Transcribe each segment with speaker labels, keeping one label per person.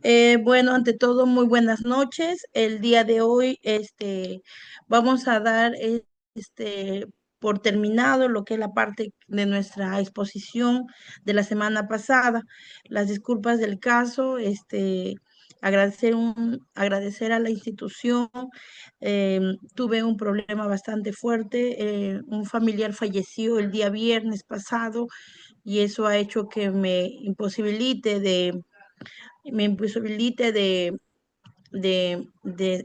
Speaker 1: Bueno, ante todo, muy buenas noches. El día de hoy, vamos a dar, este, por terminado lo que es la parte de nuestra exposición de la semana pasada. Las disculpas del caso, agradecer a la institución. Tuve un problema bastante fuerte. Un familiar falleció el día viernes pasado y eso ha hecho que me imposibilite de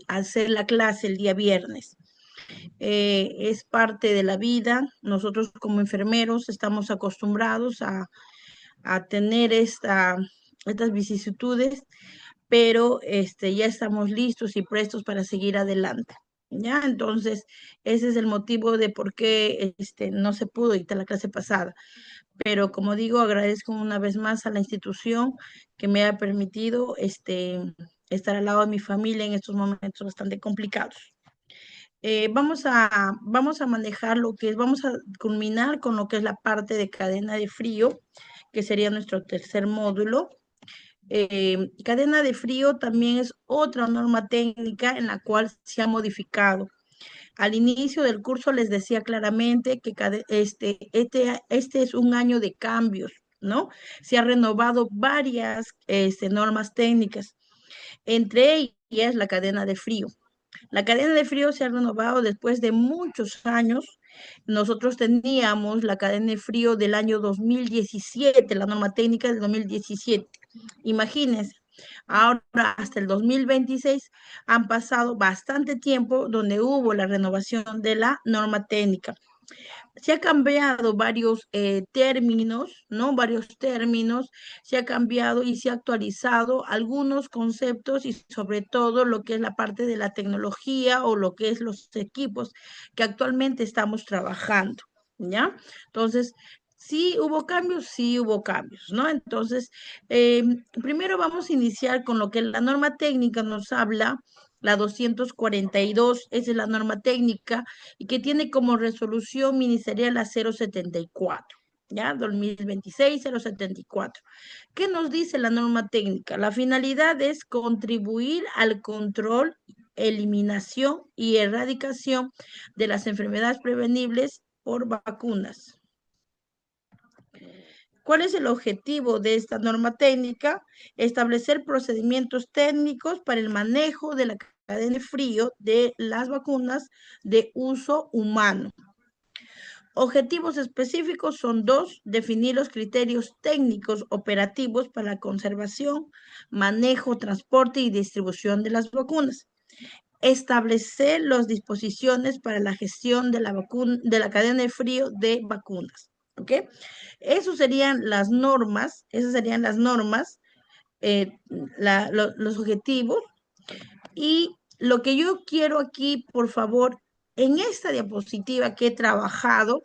Speaker 1: hacer la clase el día viernes. Es parte de la vida. Nosotros como enfermeros estamos acostumbrados a tener estas vicisitudes, pero ya estamos listos y prestos para seguir adelante. ¿Ya? Entonces, ese es el motivo de por qué no se pudo dictar la clase pasada. Pero como digo, agradezco una vez más a la institución que me ha permitido estar al lado de mi familia en estos momentos bastante complicados. Vamos a manejar vamos a culminar con lo que es la parte de cadena de frío, que sería nuestro tercer módulo. Cadena de frío también es otra norma técnica en la cual se ha modificado. Al inicio del curso les decía claramente que este es un año de cambios, ¿no? Se ha renovado varias normas técnicas, entre ellas la cadena de frío. La cadena de frío se ha renovado después de muchos años. Nosotros teníamos la cadena de frío del año 2017, la norma técnica del 2017. Imagínense, ahora hasta el 2026 han pasado bastante tiempo donde hubo la renovación de la norma técnica. Se ha cambiado varios términos, ¿no? Varios términos, se ha cambiado y se ha actualizado algunos conceptos y sobre todo lo que es la parte de la tecnología o lo que es los equipos que actualmente estamos trabajando, ¿ya? Entonces, sí hubo cambios, ¿no? Entonces, primero vamos a iniciar con lo que la norma técnica nos habla, la 242, esa es la norma técnica y que tiene como resolución ministerial la 074, ¿ya? 2026-074. ¿Qué nos dice la norma técnica? La finalidad es contribuir al control, eliminación y erradicación de las enfermedades prevenibles por vacunas. ¿Cuál es el objetivo de esta norma técnica? Establecer procedimientos técnicos para el manejo de la cadena de frío de las vacunas de uso humano. Objetivos específicos son dos: definir los criterios técnicos operativos para la conservación, manejo, transporte y distribución de las vacunas. Establecer las disposiciones para la gestión de la cadena de frío de vacunas. ¿Ok? Esas serían las normas, los objetivos. Y lo que yo quiero aquí, por favor, en esta diapositiva que he trabajado,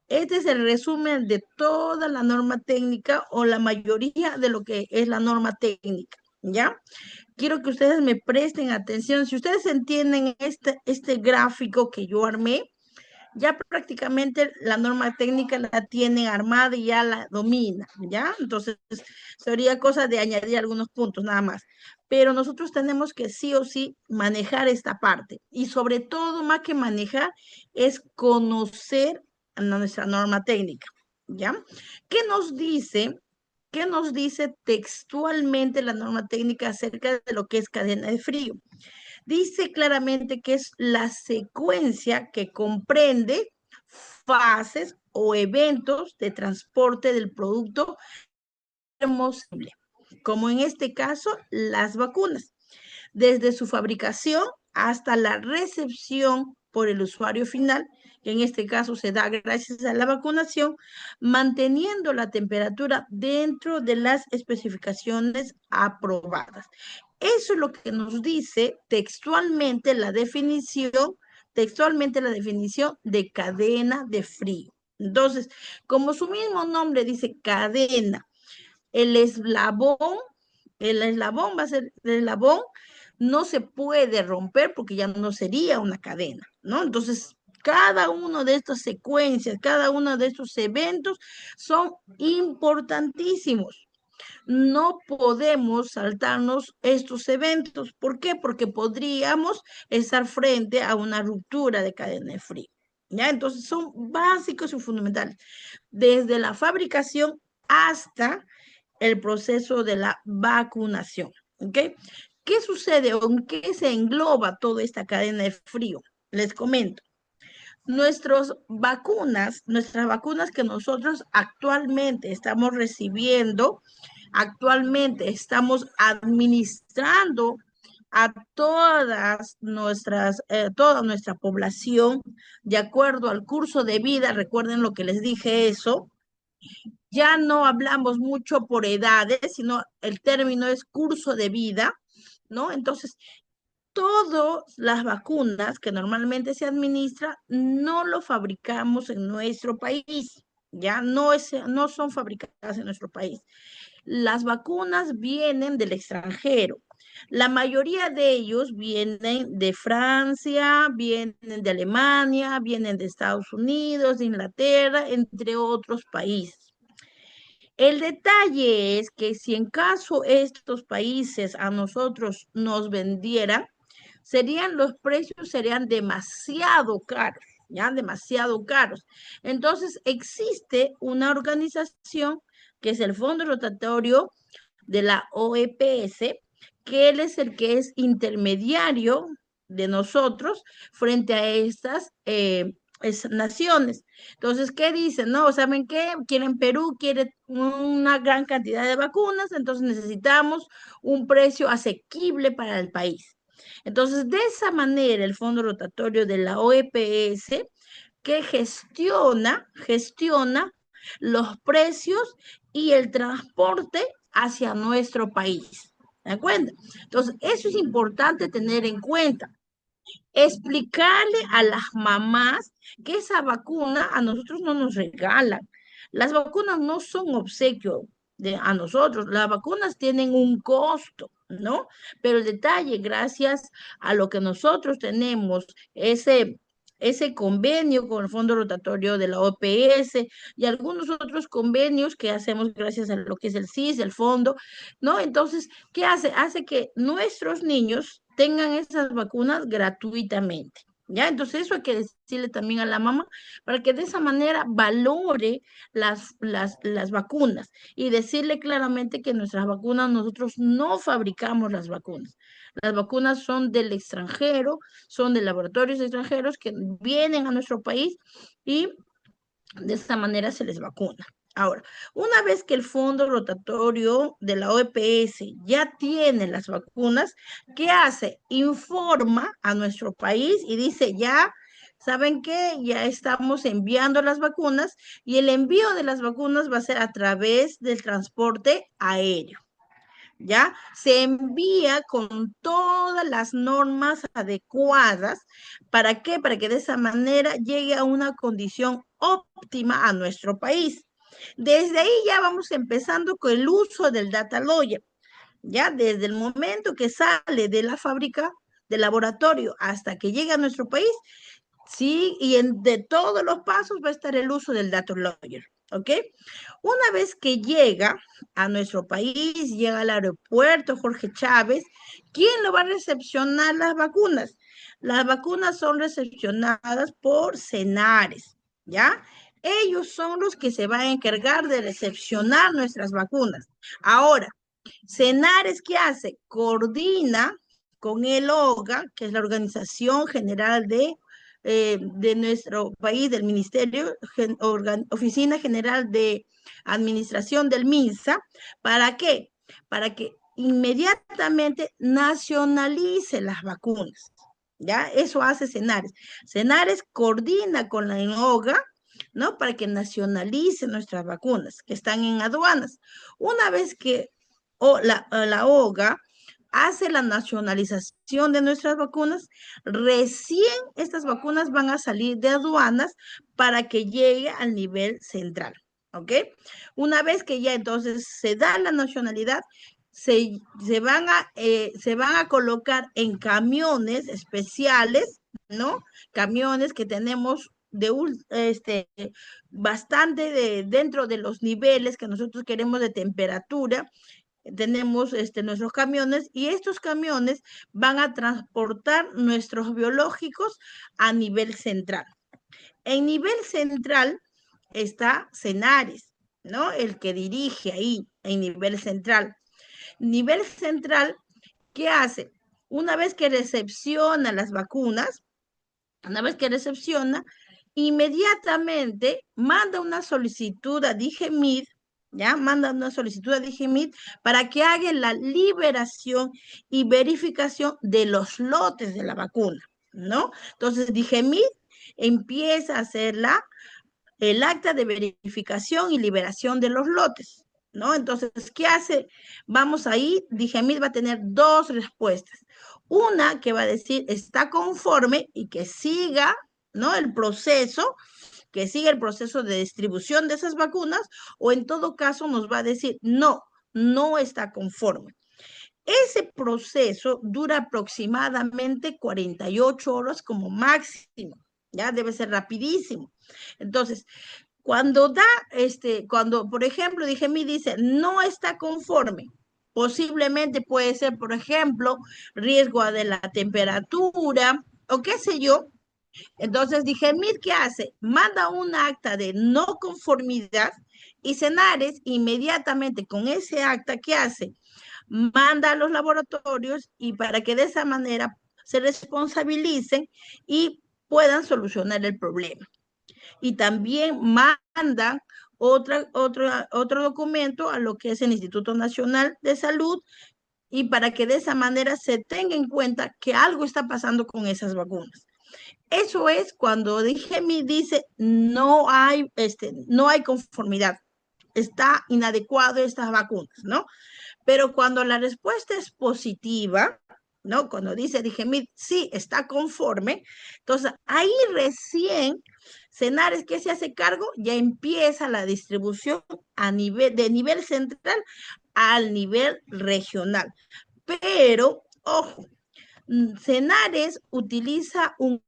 Speaker 1: este es el resumen de toda la norma técnica o la mayoría de lo que es la norma técnica, ¿ya? Quiero que ustedes me presten atención. Si ustedes entienden este gráfico que yo armé, ya prácticamente la norma técnica la tienen armada y ya la domina, ¿ya? Entonces, sería cosa de añadir algunos puntos nada más. Pero nosotros tenemos que sí o sí manejar esta parte. Y sobre todo, más que manejar, es conocer a nuestra norma técnica, ¿ya? ¿Qué nos dice? ¿Qué nos dice textualmente la norma técnica acerca de lo que es cadena de frío? Dice claramente que es la secuencia que comprende fases o eventos de transporte del producto termosible, como en este caso las vacunas, desde su fabricación hasta la recepción por el usuario final, que en este caso se da gracias a la vacunación, manteniendo la temperatura dentro de las especificaciones aprobadas. Eso es lo que nos dice textualmente la definición de cadena de frío. Entonces, como su mismo nombre dice cadena, el eslabón, el eslabón va a ser el eslabón, no se puede romper porque ya no sería una cadena, ¿no? Entonces, cada uno de estas secuencias, cada uno de estos eventos son importantísimos. no podemos saltarnos estos eventos. ¿Por qué? Porque podríamos estar frente a una ruptura de cadena de frío. ¿Ya? Entonces son básicos y fundamentales, desde la fabricación hasta el proceso de la vacunación. ¿Ok? ¿Qué sucede o en qué se engloba toda esta cadena de frío? Les comento. Nuestras vacunas que nosotros actualmente estamos recibiendo, actualmente estamos administrando a toda nuestra población de acuerdo al curso de vida. Recuerden lo que les dije eso. Ya no hablamos mucho por edades, sino el término es curso de vida, ¿no? Entonces, todas las vacunas que normalmente se administran no lo fabricamos en nuestro país, ya no son fabricadas en nuestro país. Las vacunas vienen del extranjero. La mayoría de ellos vienen de Francia, vienen de Alemania, vienen de Estados Unidos, de Inglaterra, entre otros países. El detalle es que si en caso estos países a nosotros nos vendieran, los precios serían demasiado caros, ya demasiado caros. Entonces existe una organización que es el Fondo Rotatorio de la OEPS, que él es el que es intermediario de nosotros frente a estas naciones. Entonces, ¿qué dicen? No, ¿saben qué? Quieren Perú, quiere una gran cantidad de vacunas, entonces necesitamos un precio asequible para el país. Entonces, de esa manera, el Fondo Rotatorio de la OEPS, que gestiona los precios y el transporte hacia nuestro país. ¿De acuerdo? Entonces, eso es importante tener en cuenta. Explicarle a las mamás que esa vacuna a nosotros no nos regalan. Las vacunas no son obsequio a nosotros, las vacunas tienen un costo, ¿no? Pero el detalle, gracias a lo que nosotros tenemos, ese convenio con el Fondo Rotatorio de la OPS y algunos otros convenios que hacemos gracias a lo que es el CIS, el fondo, ¿no? Entonces, ¿qué hace? Hace que nuestros niños tengan esas vacunas gratuitamente. ¿Ya? Entonces eso hay que decirle también a la mamá para que de esa manera valore las vacunas y decirle claramente que nuestras vacunas, nosotros no fabricamos las vacunas. Las vacunas son del extranjero, son de laboratorios extranjeros que vienen a nuestro país y de esta manera se les vacuna. Ahora, una vez que el fondo rotatorio de la OEPS ya tiene las vacunas, ¿qué hace? Informa a nuestro país y dice, ya, ¿saben qué? Ya estamos enviando las vacunas y el envío de las vacunas va a ser a través del transporte aéreo. ¿Ya? Se envía con todas las normas adecuadas. ¿Para qué? Para que de esa manera llegue a una condición óptima a nuestro país. Desde ahí ya vamos empezando con el uso del data lawyer. Ya desde el momento que sale de la fábrica, del laboratorio, hasta que llega a nuestro país, sí, y de todos los pasos va a estar el uso del data lawyer. ¿Ok? Una vez que llega a nuestro país, llega al aeropuerto Jorge Chávez, ¿quién lo va a recepcionar las vacunas? Las vacunas son recepcionadas por Senares, ¿ya? Ellos son los que se van a encargar de recepcionar nuestras vacunas. Ahora, Senares, ¿qué hace? Coordina con el OGA, que es la Organización General de nuestro país, del Ministerio, Oficina General de Administración del MINSA. ¿Para qué? Para que inmediatamente nacionalice las vacunas. ¿Ya? Eso hace Senares. Senares coordina con la OGA, ¿no? Para que nacionalice nuestras vacunas que están en aduanas. Una vez que la OGA hace la nacionalización de nuestras vacunas, recién estas vacunas van a salir de aduanas para que llegue al nivel central, ¿ok? Una vez que ya entonces se da la nacionalidad, se van a colocar en camiones especiales, ¿no? Camiones que tenemos bastante dentro de los niveles que nosotros queremos de temperatura. Tenemos nuestros camiones y estos camiones van a transportar nuestros biológicos a nivel central. En nivel central está Senares, ¿no? El que dirige ahí en nivel central. Nivel central, ¿qué hace? Una vez que recepciona las vacunas, una vez que recepciona, inmediatamente manda una solicitud a DIGEMID, ¿ya? Manda una solicitud a DIGEMID para que haga la liberación y verificación de los lotes de la vacuna, ¿no? Entonces, DIGEMID empieza a hacer el acta de verificación y liberación de los lotes, ¿no? Entonces, ¿qué hace? Vamos ahí, DIGEMID va a tener dos respuestas. Una que va a decir está conforme y que siga, ¿no? Que siga el proceso de distribución de esas vacunas, o en todo caso nos va a decir no, no está conforme. Ese proceso dura aproximadamente 48 horas como máximo, ya debe ser rapidísimo. Entonces, cuando, por ejemplo, DIGEMID dice, no está conforme, posiblemente puede ser, por ejemplo, riesgo de la temperatura o qué sé yo. Entonces, DIGEMID, ¿qué hace? Manda un acta de no conformidad y Senares inmediatamente con ese acta, ¿qué hace? Manda a los laboratorios y para que de esa manera se responsabilicen y puedan solucionar el problema. Y también mandan otro documento a lo que es el Instituto Nacional de Salud y para que de esa manera se tenga en cuenta que algo está pasando con esas vacunas. Eso es cuando DIGEMID dice no hay conformidad, está inadecuado estas vacunas, ¿no? Pero cuando la respuesta es positiva, ¿no? Cuando dice DIGEMID, sí, está conforme, entonces ahí recién Senares, que se hace cargo, ya empieza la distribución de nivel central al nivel regional. Pero, ojo, Senares utiliza un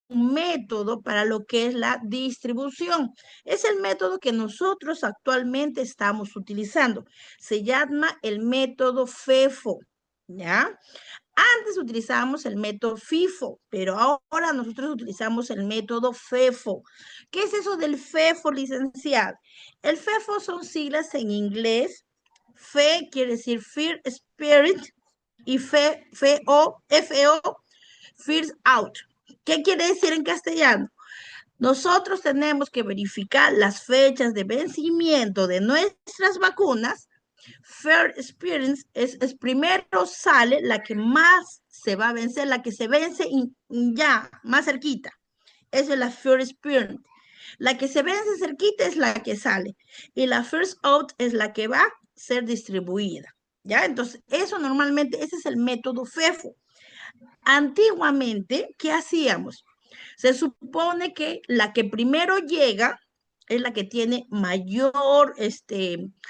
Speaker 1: método para lo que es la distribución. Es el método que nosotros actualmente estamos utilizando. Se llama el método FEFO, ¿ya? Antes utilizábamos el método FIFO, pero ahora nosotros utilizamos el método FEFO. ¿Qué es eso del FEFO, licenciado? El FEFO son siglas en inglés. FE quiere decir Fear Spirit y FO, First Out. ¿Qué quiere decir en castellano? Nosotros tenemos que verificar las fechas de vencimiento de nuestras vacunas. Fair Experience es primero sale la que más se va a vencer, la que se vence ya, más cerquita. Esa es la Fair Experience. La que se vence cerquita es la que sale. Y la First Out es la que va a ser distribuida. ¿Ya? Entonces, eso normalmente, ese es el método FEFO. Antiguamente, ¿qué hacíamos? Se supone que la que primero llega es la que tiene mayor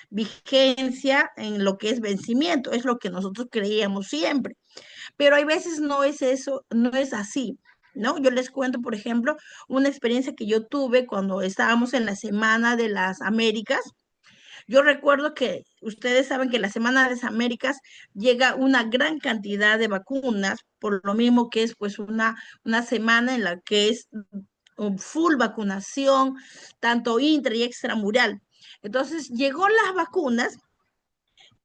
Speaker 1: vigencia en lo que es vencimiento, es lo que nosotros creíamos siempre. Pero hay veces no es eso, no es así, ¿no? Yo les cuento, por ejemplo, una experiencia que yo tuve cuando estábamos en la Semana de las Américas. Yo recuerdo que ustedes saben que la Semana de las Américas llega una gran cantidad de vacunas, por lo mismo que es pues una semana en la que es full vacunación, tanto intra y extramural. Entonces llegó las vacunas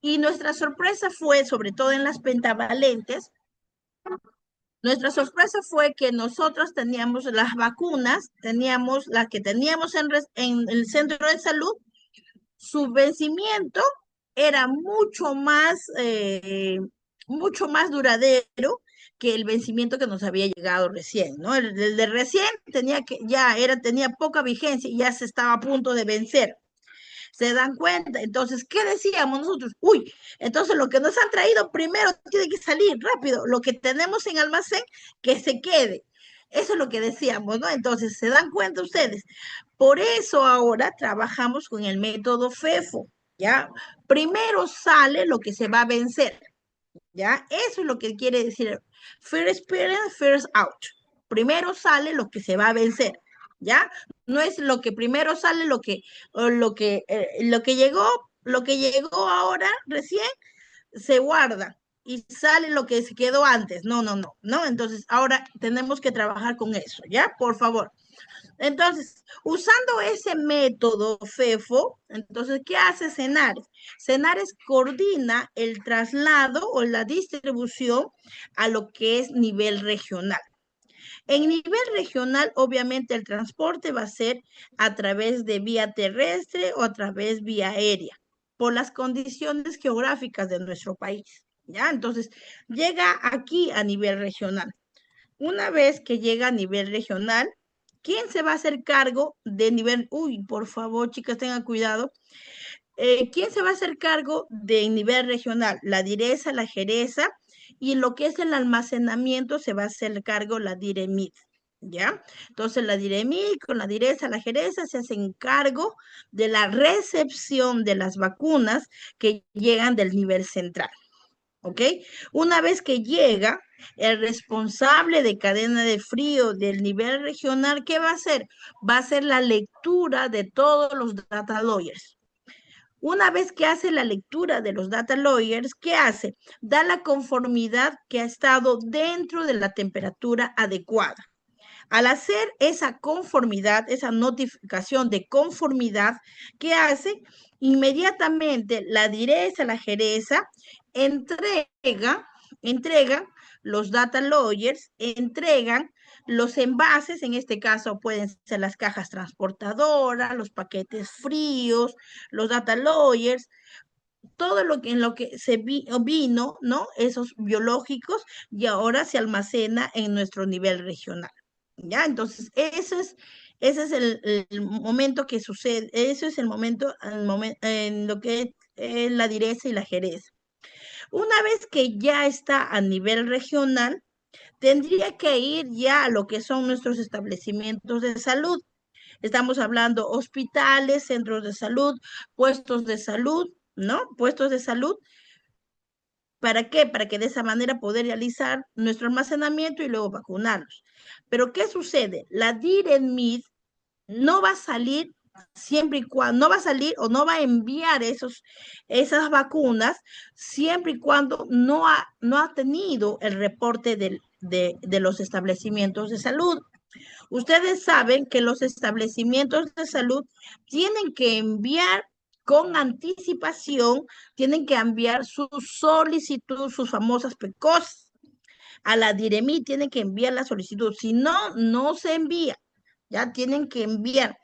Speaker 1: y nuestra sorpresa fue, sobre todo en las pentavalentes, nuestra sorpresa fue que nosotros teníamos las vacunas, teníamos las que teníamos en el centro de salud, su vencimiento era mucho más duradero que el vencimiento que nos había llegado recién, ¿no? El de recién tenía poca vigencia y ya se estaba a punto de vencer. ¿Se dan cuenta? Entonces, ¿qué decíamos nosotros? Uy, entonces lo que nos han traído primero tiene que salir rápido. Lo que tenemos en almacén, que se quede. Eso es lo que decíamos, ¿no? Entonces, ¿se dan cuenta ustedes? Por eso ahora trabajamos con el método FEFO, ¿ya? Primero sale lo que se va a vencer, ¿ya? Eso es lo que quiere decir First Experience, First Out. Primero sale lo que se va a vencer. ¿ya? No es lo que primero sale, lo que llegó ahora recién se guarda y sale lo que se quedó antes. No, no, no, no. Entonces, ahora tenemos que trabajar con eso, ¿ya? Por favor. Entonces, usando ese método FEFO, entonces, ¿qué hace Cenares? Cenares coordina el traslado o la distribución a lo que es nivel regional. En nivel regional, obviamente, el transporte va a ser a través de vía terrestre o a través de vía aérea, por las condiciones geográficas de nuestro país. ¿Ya? Entonces, llega aquí a nivel regional. Una vez que llega a nivel regional, ¿quién se va a hacer cargo de nivel? Uy, por favor, chicas, tengan cuidado. ¿Quién se va a hacer cargo de nivel regional? La direza, la jereza, y lo que es el almacenamiento se va a hacer cargo la diremit, ¿ya? Entonces la diremit con la direza, la jereza se hacen cargo de la recepción de las vacunas que llegan del nivel central. ¿Ok? Una vez que llega, el responsable de cadena de frío del nivel regional, ¿qué va a hacer? Va a hacer la lectura de todos los data lawyers. Una vez que hace la lectura de los data lawyers, ¿qué hace? Da la conformidad que ha estado dentro de la temperatura adecuada. Al hacer esa conformidad, esa notificación de conformidad, ¿qué hace? Inmediatamente la direza, la jereza, entrega los data lawyers, entregan los envases, en este caso pueden ser las cajas transportadoras, los paquetes fríos, los data lawyers, todo lo que en lo que vino, ¿no? Esos biológicos y ahora se almacena en nuestro nivel regional. ¿Ya? Entonces, ese es el momento que sucede, eso es en lo que es la direza y la jereza. Una vez que ya está a nivel regional, tendría que ir ya a lo que son nuestros establecimientos de salud. Estamos hablando hospitales, centros de salud, puestos de salud, ¿no? Puestos de salud. ¿Para qué? Para que de esa manera poder realizar nuestro almacenamiento y luego vacunarlos. Pero ¿qué sucede? La DIREMID no va a salir siempre y cuando, no va a salir o no va a enviar esas vacunas siempre y cuando no ha tenido el reporte de los establecimientos de salud. Ustedes saben que los establecimientos de salud tienen que enviar con anticipación, tienen que enviar su solicitud, sus famosas PECOS. A la DIREMI tienen que enviar la solicitud. Si no, no se envía. Ya tienen que enviar.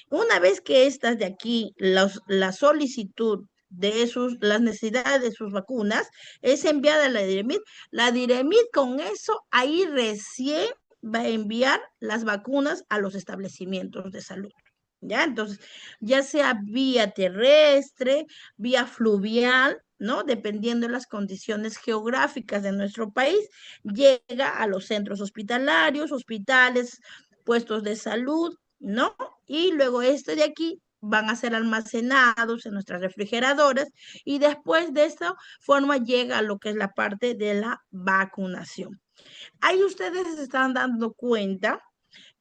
Speaker 1: Una vez que estas de aquí, la solicitud las necesidades de sus vacunas, es enviada a la DIREMIT con eso, ahí recién va a enviar las vacunas a los establecimientos de salud. ¿Ya? Entonces, ya sea vía terrestre, vía fluvial, ¿no? Dependiendo de las condiciones geográficas de nuestro país, llega a los centros hospitalarios, hospitales, puestos de salud, ¿no? Y luego de aquí van a ser almacenados en nuestras refrigeradoras y después de esta forma llega a lo que es la parte de la vacunación. Ahí ustedes se están dando cuenta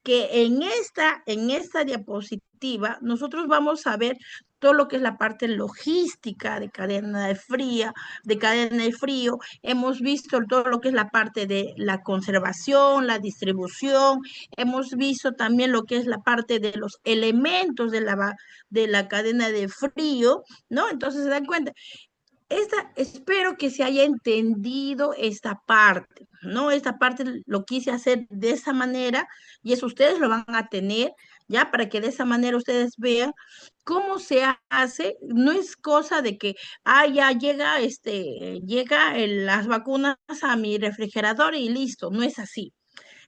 Speaker 1: que en esta diapositiva nosotros vamos a ver todo lo que es la parte logística de cadena de frío. Hemos visto todo lo que es la parte de la conservación, la distribución. Hemos visto también lo que es la parte de los elementos de la cadena de frío, ¿no? Entonces se dan cuenta, espero que se haya entendido esta parte, ¿no? Esta parte lo quise hacer de esa manera y eso ustedes lo van a tener, ¿ya? Para que de esa manera ustedes vean cómo se hace. No es cosa de que, ya llega, las vacunas a mi refrigerador y listo, no es así.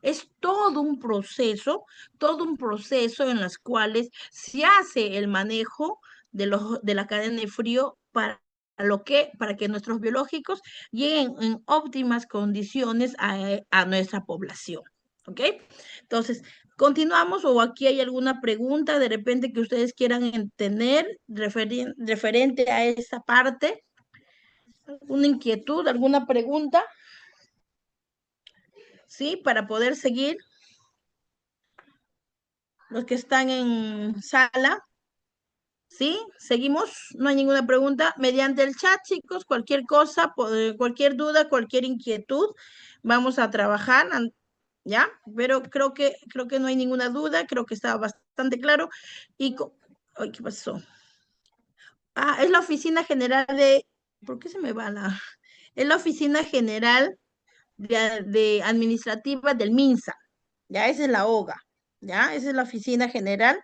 Speaker 1: Es todo un proceso en los cuales se hace el manejo de la cadena de frío para que nuestros biológicos lleguen en óptimas condiciones a nuestra población. ¿Ok? Entonces, continuamos o aquí hay alguna pregunta de repente que ustedes quieran tener referente a esta parte. ¿Una inquietud, alguna pregunta? ¿Sí? Para poder seguir. Los que están en sala, ¿sí? ¿Seguimos? No hay ninguna pregunta. Mediante el chat, chicos, cualquier cosa, cualquier duda, cualquier inquietud, vamos a trabajar, ¿ya? Pero creo que no hay ninguna duda, creo que estaba bastante claro. Y, ay, ¿qué pasó? Ah, es la oficina general de, ¿por qué se me va la? Es la oficina general de administrativa del MINSA, ya, esa es la OGA, ya, esa es la oficina general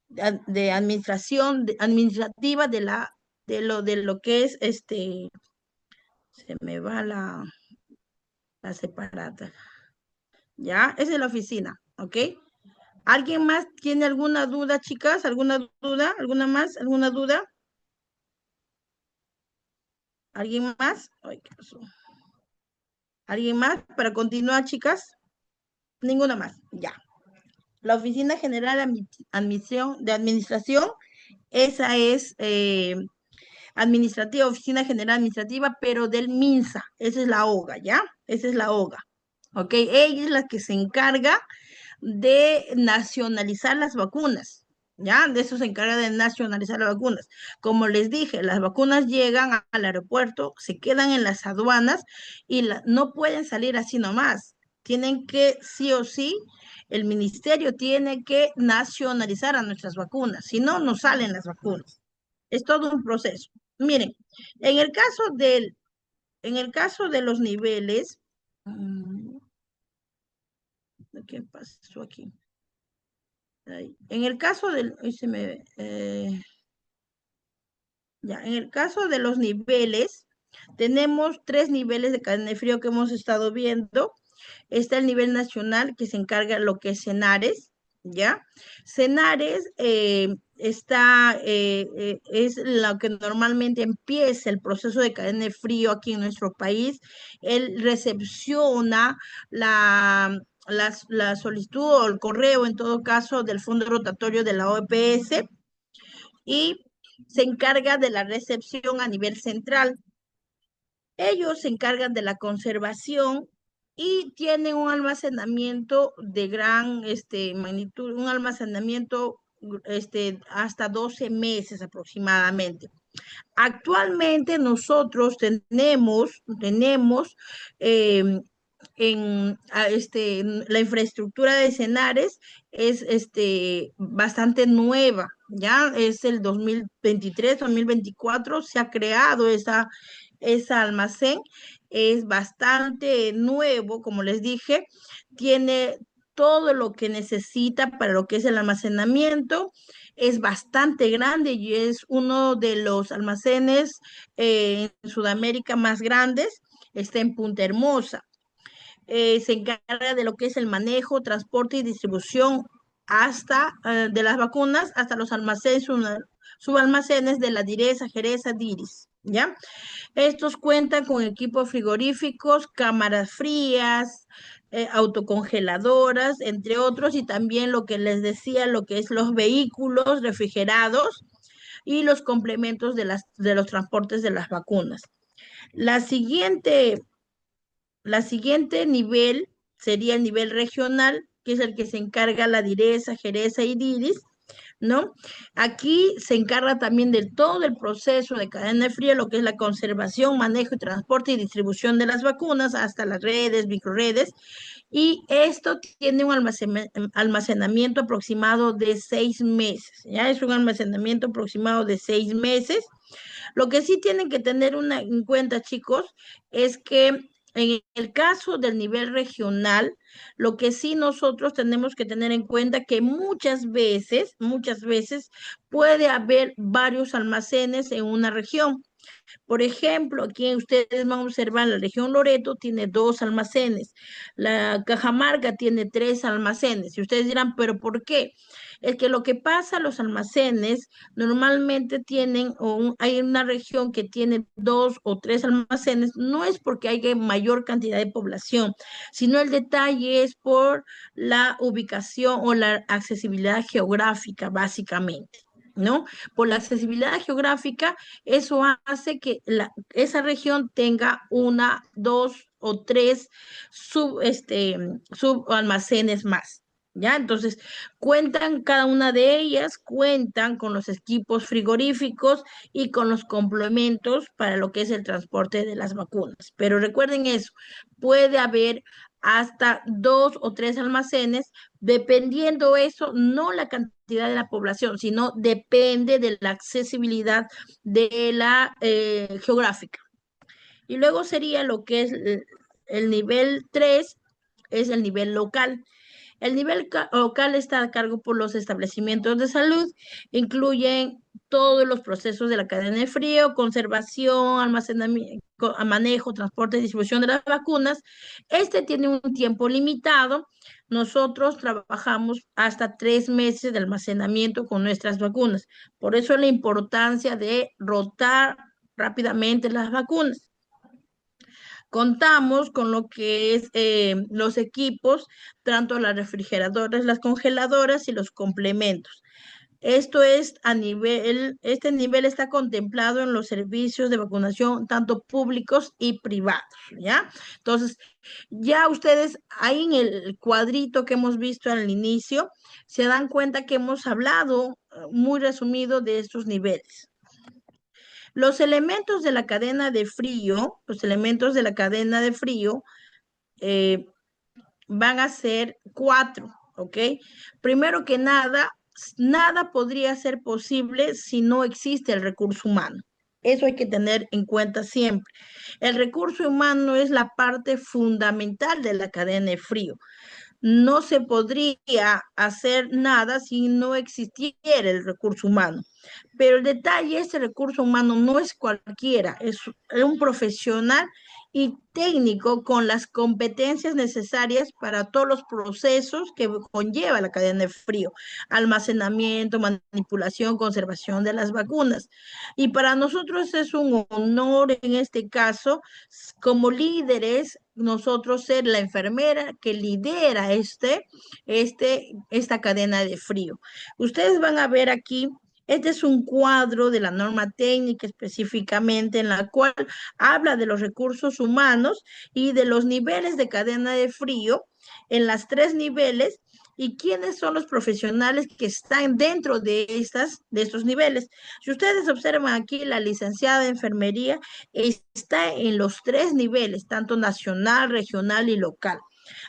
Speaker 1: de administración administrativa de lo que es se me va la separata, ya, esa es la oficina, ¿ok? ¿Alguien más tiene alguna duda, chicas? ¿Alguna duda? ¿Alguna más? ¿Alguna duda? ¿Alguien más? Ay, ¿qué pasó? ¿Alguien más para continuar, chicas? Ninguna más, ya. La Oficina General de Administración, esa es administrativa, Oficina General Administrativa, pero del MINSA, esa es la OGA, ¿ya? Esa es la OGA, ¿ok? Ella es la que se encarga de nacionalizar las vacunas, ¿ya? De eso se encarga de nacionalizar las vacunas. Como les dije, las vacunas llegan al aeropuerto, se quedan en las aduanas y no pueden salir así nomás. Tienen que, sí o sí, el ministerio tiene que nacionalizar a nuestras vacunas, si no, no salen las vacunas. Es todo un proceso. Miren, en el caso de los niveles, ¿qué pasó aquí? En el caso del, ay, ya, en el caso de los niveles, tenemos 3 niveles de cadena de frío que hemos estado viendo. Está el nivel nacional que se encarga de lo que es Senares, ¿ya? Senares es lo que normalmente empieza el proceso de cadena de frío aquí en nuestro país. Él recepciona la solicitud o el correo, en todo caso, del fondo rotatorio de la OPS y se encarga de la recepción a nivel central. Ellos se encargan de la conservación y tienen un almacenamiento de gran magnitud, un almacenamiento hasta 12 meses aproximadamente. Actualmente nosotros tenemos eh, la infraestructura de Senares es bastante nueva, ya es el 2023, 2024, se ha creado esa almacén, es bastante nuevo, como les dije, tiene todo lo que necesita para lo que es el almacenamiento, es bastante grande y es uno de los almacenes en Sudamérica más grandes, está en Punta Hermosa. Se encarga de lo que es el manejo, transporte y distribución de las vacunas hasta los almacenes, subalmacenes de la Direza, Jereza, Diris, ¿ya? Estos cuentan con equipos frigoríficos, cámaras frías, autocongeladoras, entre otros, y también lo que les decía, lo que es los vehículos refrigerados y los complementos de los transportes de las vacunas. La siguiente nivel sería el nivel regional, que es el que se encarga la Direza, Jereza y Diris, ¿no? Aquí se encarga también de todo el proceso de cadena de frío, lo que es la conservación, manejo y transporte y distribución de las vacunas hasta las redes, microredes, y esto tiene un almacenamiento aproximado de 6 meses, ¿ya? Es un almacenamiento aproximado de 6 meses. Lo que sí tienen que tener en cuenta, chicos, es que en el caso del nivel regional, lo que sí nosotros tenemos que tener en cuenta que muchas veces puede haber varios almacenes en una región. Por ejemplo, aquí ustedes van a observar, la región Loreto tiene 2 almacenes, la Cajamarca tiene 3 almacenes. Y ustedes dirán, ¿pero por qué? Es que lo que pasa, los almacenes normalmente hay una región que tiene 2 o 3 almacenes, no es porque haya mayor cantidad de población, sino el detalle es por la ubicación o la accesibilidad geográfica, básicamente. ¿No? Por la accesibilidad geográfica, eso hace que esa región tenga 1, 2 o 3 subalmacenes más. ¿Ya? Entonces, cada una de ellas cuentan con los equipos frigoríficos y con los complementos para lo que es el transporte de las vacunas. Pero recuerden eso, puede haber hasta 2 o 3 almacenes, dependiendo eso, no la cantidad de la población, sino depende de la accesibilidad de la geográfica. Y luego sería lo que es el nivel 3, es el nivel local. El nivel local está a cargo por los establecimientos de salud, incluyen todos los procesos de la cadena de frío, conservación, almacenamiento, manejo, transporte y distribución de las vacunas. Este tiene un tiempo limitado. Nosotros trabajamos hasta 3 meses de almacenamiento con nuestras vacunas. Por eso la importancia de rotar rápidamente las vacunas. Contamos con lo que es los equipos, tanto las refrigeradoras, las congeladoras y los complementos. Esto es este nivel está contemplado en los servicios de vacunación, tanto públicos y privados, ¿ya? Entonces, ya ustedes ahí en el cuadrito que hemos visto al inicio, se dan cuenta que hemos hablado muy resumido de estos niveles. Los elementos de la cadena de frío, los elementos de la cadena de frío eh, van a ser 4, ¿ok? Primero que nada, nada podría ser posible si no existe el recurso humano. Eso hay que tener en cuenta siempre. El recurso humano es la parte fundamental de la cadena de frío. No se podría hacer nada si no existiera el recurso humano. Pero el detalle, este recurso humano no es cualquiera, es un profesional y técnico con las competencias necesarias para todos los procesos que conlleva la cadena de frío, almacenamiento, manipulación, conservación de las vacunas. Y para nosotros es un honor en este caso, como líderes, nosotros ser la enfermera que lidera esta cadena de frío. Ustedes van a ver aquí, este es un cuadro de la norma técnica específicamente en la cual habla de los recursos humanos y de los niveles de cadena de frío en las 3 niveles y quiénes son los profesionales que están dentro de estos niveles. Si ustedes observan aquí, la licenciada de enfermería está en los 3 niveles, tanto nacional, regional y local.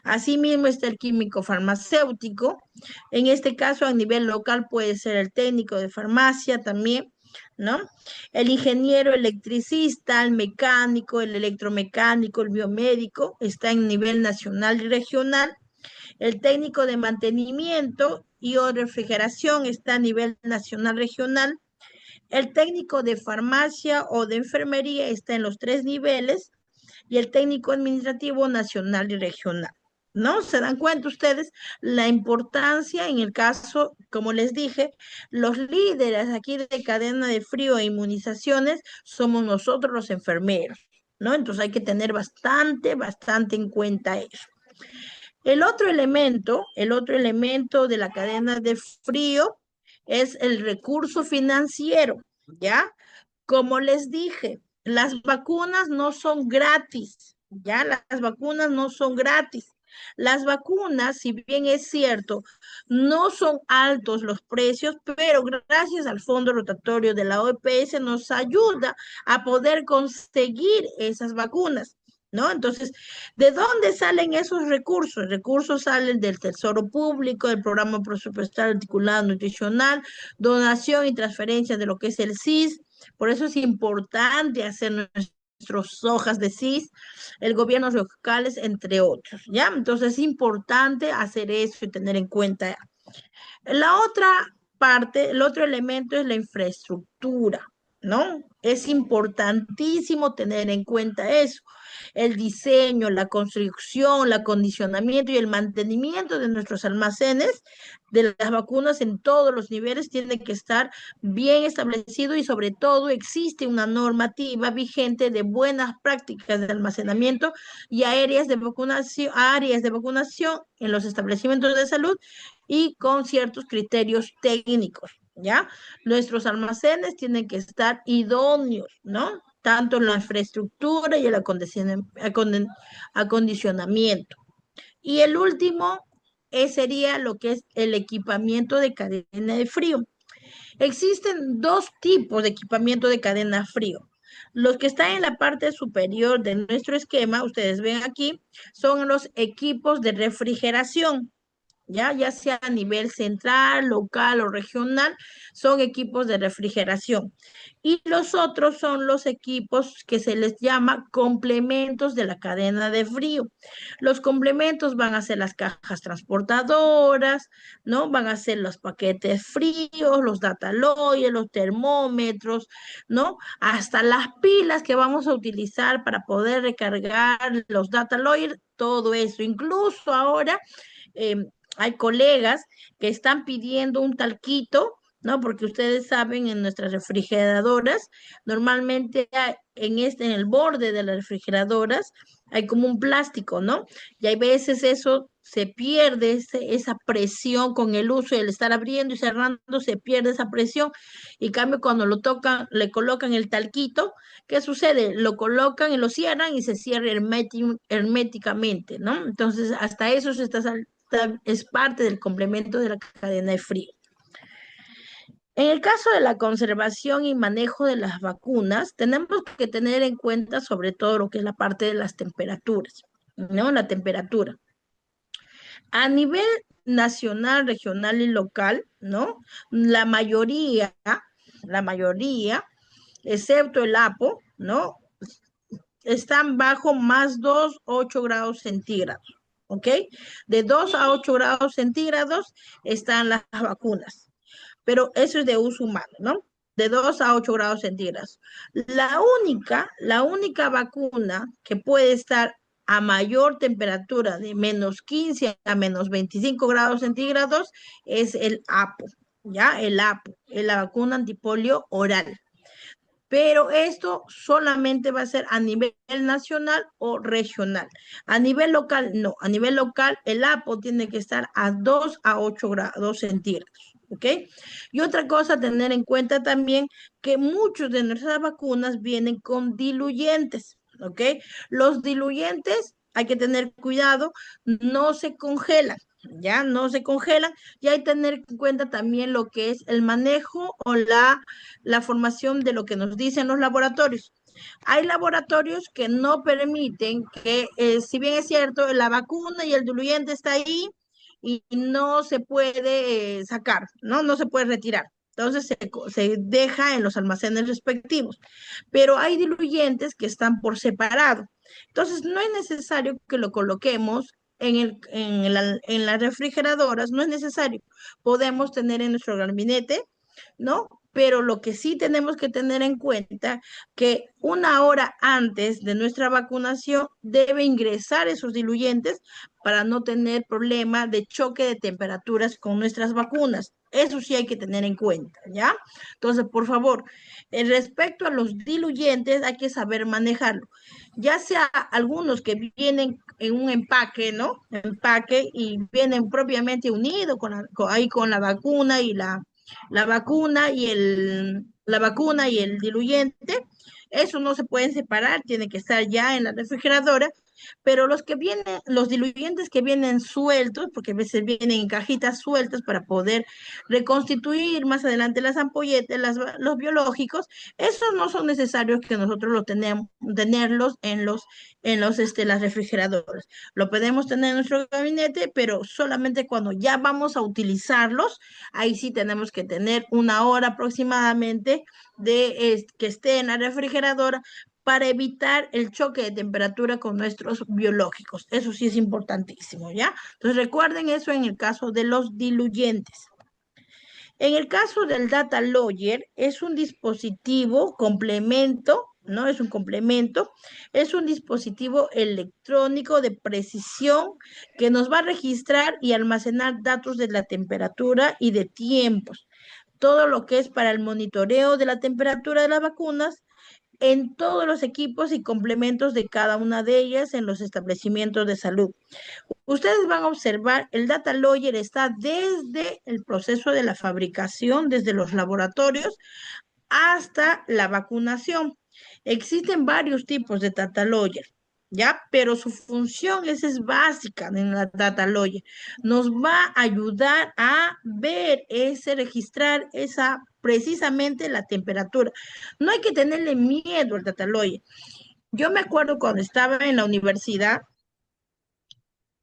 Speaker 1: Asimismo está el químico farmacéutico. En este caso, a nivel local puede ser el técnico de farmacia también, ¿no? El ingeniero electricista, el mecánico, el electromecánico, el biomédico, está en nivel nacional y regional. El técnico de mantenimiento y o refrigeración está a nivel nacional regional. El técnico de farmacia o de enfermería está en los 3 niveles y el técnico administrativo nacional y regional. ¿No? ¿Se dan cuenta ustedes la importancia en el caso, como les dije, los líderes aquí de cadena de frío e inmunizaciones somos nosotros los enfermeros, ¿no? Entonces hay que tener bastante en cuenta eso. El otro elemento de la cadena de frío es el recurso financiero, ¿ya? Como les dije, las vacunas no son gratis, ¿ya? Las vacunas no son gratis. Las vacunas, si bien es cierto, no son altos los precios, pero gracias al fondo rotatorio de la OPS nos ayuda a poder conseguir esas vacunas. ¿No? Entonces, ¿de dónde salen esos recursos? Recursos salen del Tesoro Público, del Programa Presupuestal Articulado Nutricional, donación y transferencia de lo que es el SIS. Por eso es importante hacer nuestras hojas de SIS, el gobierno locales, entre otros, ¿ya? Entonces es importante hacer eso y tener en cuenta. La otra parte, el otro elemento es la infraestructura, ¿no? Es importantísimo tener en cuenta eso. El diseño, la construcción, el acondicionamiento y el mantenimiento de nuestros almacenes de las vacunas en todos los niveles tiene que estar bien establecido y sobre todo existe una normativa vigente de buenas prácticas de almacenamiento y áreas de vacunación en los establecimientos de salud y con ciertos criterios técnicos, ¿ya? Nuestros almacenes tienen que estar idóneos, ¿no? Tanto en la infraestructura y el acondicionamiento. Y el último sería lo que es el equipamiento de cadena de frío. Existen dos tipos de equipamiento de cadena frío. Los que están en la parte superior de nuestro esquema, ustedes ven aquí, son los equipos de refrigeración. Ya sea a nivel central, local o regional, son equipos de refrigeración. Y los otros son los equipos que se les llama complementos de la cadena de frío. Los complementos van a ser las cajas transportadoras, ¿no? Van a ser los paquetes fríos, los data logger, los termómetros, ¿no? Hasta las pilas que vamos a utilizar para poder recargar los data logger, todo eso. Incluso ahora eh, hay colegas que están pidiendo un talquito, ¿no? Porque ustedes saben, en nuestras refrigeradoras, normalmente en el borde de las refrigeradoras hay como un plástico, ¿no? Y hay veces eso se pierde, esa presión con el uso y el estar abriendo y cerrando, se pierde esa presión. Y en cambio, cuando lo tocan, le colocan el talquito, ¿qué sucede? Lo colocan y lo cierran y se cierra herméticamente, ¿no? Entonces, hasta eso es parte del complemento de la cadena de frío. En el caso de la conservación y manejo de las vacunas, tenemos que tener en cuenta sobre todo lo que es la parte de las temperaturas, ¿no? La temperatura. A nivel nacional, regional y local, ¿no? La mayoría, excepto el APO, ¿no? Están bajo más 8 grados centígrados, ¿ok? De 2 a 8 grados centígrados están las vacunas, pero eso es de uso humano, ¿no? De 2 a 8 grados centígrados. La única vacuna que puede estar a mayor temperatura de -15 a -25 grados centígrados es el APO, ¿ya? El APO, es la vacuna antipolio oral. Pero esto solamente va a ser a nivel nacional o regional. A nivel local, no. A nivel local, el APO tiene que estar a 2 a 8 grados centígrados. ¿Ok? Y otra cosa a tener en cuenta también, que muchos de nuestras vacunas vienen con diluyentes. ¿Ok? Los diluyentes, hay que tener cuidado, no se congelan. Ya no se congelan y hay que tener en cuenta también lo que es el manejo o la formación de lo que nos dicen los laboratorios. Hay laboratorios que no permiten que, si bien es cierto, la vacuna y el diluyente está ahí y no se puede sacar, ¿no? No se puede retirar. Entonces se deja en los almacenes respectivos. Pero hay diluyentes que están por separado. Entonces no es necesario que lo coloquemos en las refrigeradoras, no es necesario. Podemos tener en nuestro gabinete, ¿no? Pero lo que sí tenemos que tener en cuenta que una hora antes de nuestra vacunación debe ingresar esos diluyentes para no tener problema de choque de temperaturas con nuestras vacunas. Eso sí hay que tener en cuenta, ¿ya? Entonces, por favor, respecto a los diluyentes, hay que saber manejarlo. Ya sea algunos que vienen en un empaque, ¿no? Empaque y vienen propiamente unidos con la vacuna y la vacuna y el diluyente. Eso no se pueden separar, tiene que estar ya en la refrigeradora, pero los diluyentes que vienen sueltos, porque a veces vienen en cajitas sueltas para poder reconstituir más adelante las ampolletas, los biológicos, esos no son necesarios que nosotros tenerlos las refrigeradoras. Lo podemos tener en nuestro gabinete, pero solamente cuando ya vamos a utilizarlos, ahí sí tenemos que tener una hora aproximadamente que esté en la refrigeradora para evitar el choque de temperatura con nuestros biológicos. Eso sí es importantísimo, ¿ya? Entonces recuerden eso en el caso de los diluyentes. En el caso del data logger, es un dispositivo complemento, ¿no? Es un complemento, es un dispositivo electrónico de precisión que nos va a registrar y almacenar datos de la temperatura y de tiempos. Todo lo que es para el monitoreo de la temperatura de las vacunas en todos los equipos y complementos de cada una de ellas en los establecimientos de salud. Ustedes van a observar, el data logger está desde el proceso de la fabricación, desde los laboratorios hasta la vacunación. Existen varios tipos de data logger, ¿ya? Pero su función es básica en la data lawyer. Nos va a ayudar a ver registrar esa, precisamente la temperatura. No hay que tenerle miedo al data lawyer. Yo me acuerdo cuando estaba en la universidad,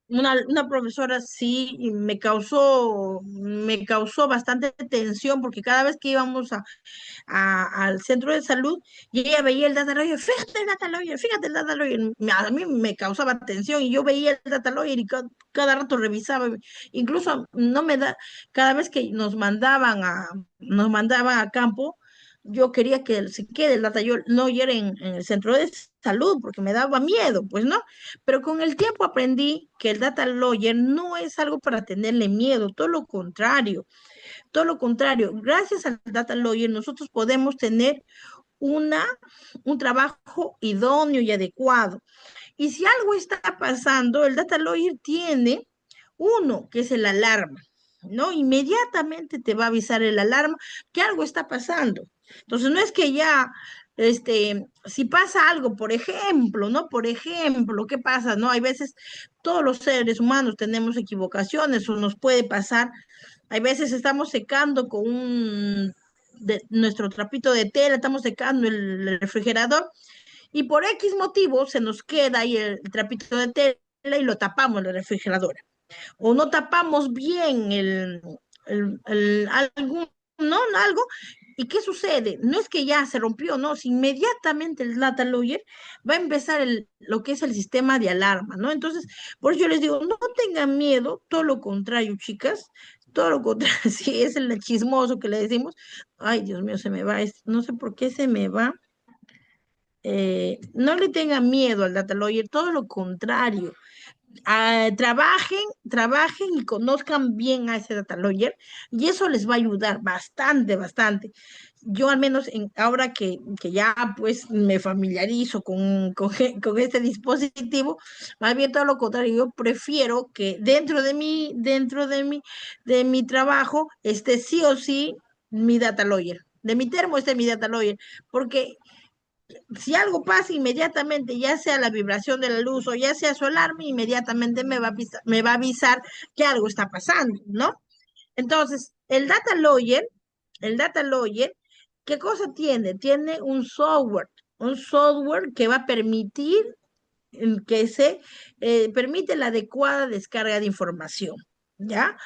Speaker 1: una profesora sí y me causó bastante tensión porque cada vez que íbamos al centro de salud y ella veía el data lawyer, fíjate el data lawyer, fíjate el data lawyer. A mí me causaba tensión y yo veía el data lawyer y cada rato revisaba. Incluso no me da, cada vez que nos mandaban a campo, yo quería que se quede el data lawyer en el centro de salud porque me daba miedo, pues no. Pero con el tiempo aprendí que el data lawyer no es algo para tenerle miedo, todo lo contrario. Todo lo contrario, gracias al Data Lawyer nosotros podemos tener una, un trabajo idóneo y adecuado. Y si algo está pasando, el Data Lawyer tiene uno, que es el alarma, ¿no? Inmediatamente te va a avisar el alarma que algo está pasando. Entonces, no es que ya, si pasa algo, por ejemplo, ¿no? Por ejemplo, ¿qué pasa? ¿No? Hay veces todos los seres humanos tenemos equivocaciones o nos puede pasar. Hay veces estamos secando con nuestro trapito de tela, estamos secando el refrigerador y por X motivo se nos queda ahí el trapito de tela y lo tapamos en el refrigerador. O no tapamos bien algún, ¿no? Algo. ¿Y qué sucede? No es que ya se rompió, no, si inmediatamente el data lawyer va a empezar lo que es el sistema de alarma, ¿no? Entonces, por eso yo les digo, no tengan miedo, todo lo contrario, chicas, todo lo contrario, si es el chismoso que le decimos, ay, Dios mío, se me va, no sé por qué se me va. No le tengan miedo al data lawyer, todo lo contrario. Trabajen y conozcan bien a ese data lawyer y eso les va a ayudar bastante, bastante. Yo al menos ahora que ya pues me familiarizo con este dispositivo, más bien todo lo contrario, yo prefiero que de mi trabajo esté sí o sí mi data lawyer. De mi termo esté mi data lawyer, porque si algo pasa inmediatamente, ya sea la vibración de la luz o ya sea su alarma, inmediatamente me va a avisar que algo está pasando, ¿no? Entonces, el data lawyer, ¿qué cosa tiene? Tiene un software que va a permitir que se permite la adecuada descarga de información. ¿Ya?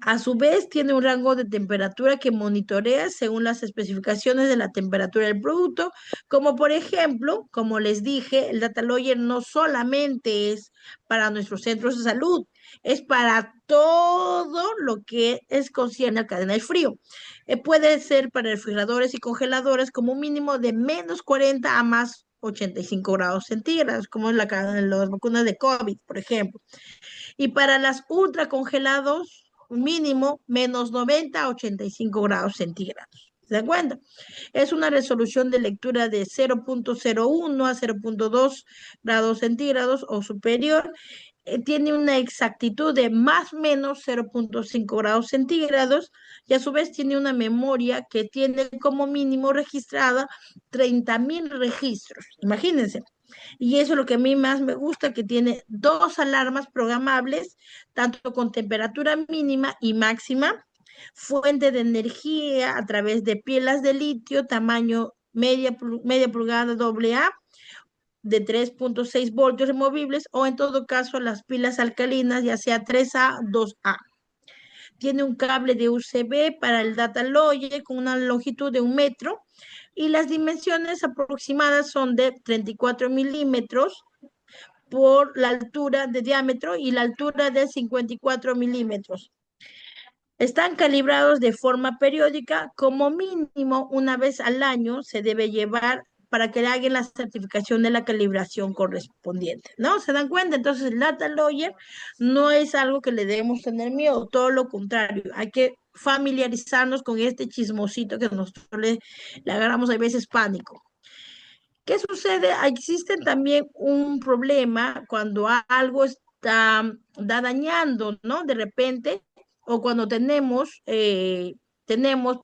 Speaker 1: A su vez, tiene un rango de temperatura que monitorea según las especificaciones de la temperatura del producto, como por ejemplo, como les dije, el Data Lawyer no solamente es para nuestros centros de salud, es para todo lo que es concierne a cadena de frío. Puede ser para refrigeradores y congeladores como un mínimo de -40 a más 85 grados centígrados, como en las vacunas de COVID, por ejemplo. Y para las ultracongelados, un mínimo -90 a 85 grados centígrados. ¿Se dan cuenta? Es una resolución de lectura de 0.01 a 0.2 grados centígrados o superior. Tiene una exactitud de más o menos 0.5 grados centígrados y a su vez tiene una memoria que tiene como mínimo registrada 30.000 registros. Imagínense. Y eso es lo que a mí más me gusta, que tiene dos alarmas programables, tanto con temperatura mínima y máxima, fuente de energía a través de pilas de litio, tamaño media pulgada AA, de 3.6 voltios removibles, o en todo caso las pilas alcalinas, ya sea 3A, 2A. Tiene un cable de USB para el data logger con una longitud de 1 metro y las dimensiones aproximadas son de 34 milímetros por la altura de diámetro y la altura de 54 milímetros. Están calibrados de forma periódica, como mínimo una vez al año se debe llevar para que le hagan la certificación de la calibración correspondiente, ¿no? ¿Se dan cuenta? Entonces, el data lawyer no es algo que le debemos tener miedo, todo lo contrario, hay que familiarizarnos con este chismosito que nosotros le agarramos a veces pánico. ¿Qué sucede? Existe también un problema cuando algo da dañando, ¿no? De repente, o cuando tenemos,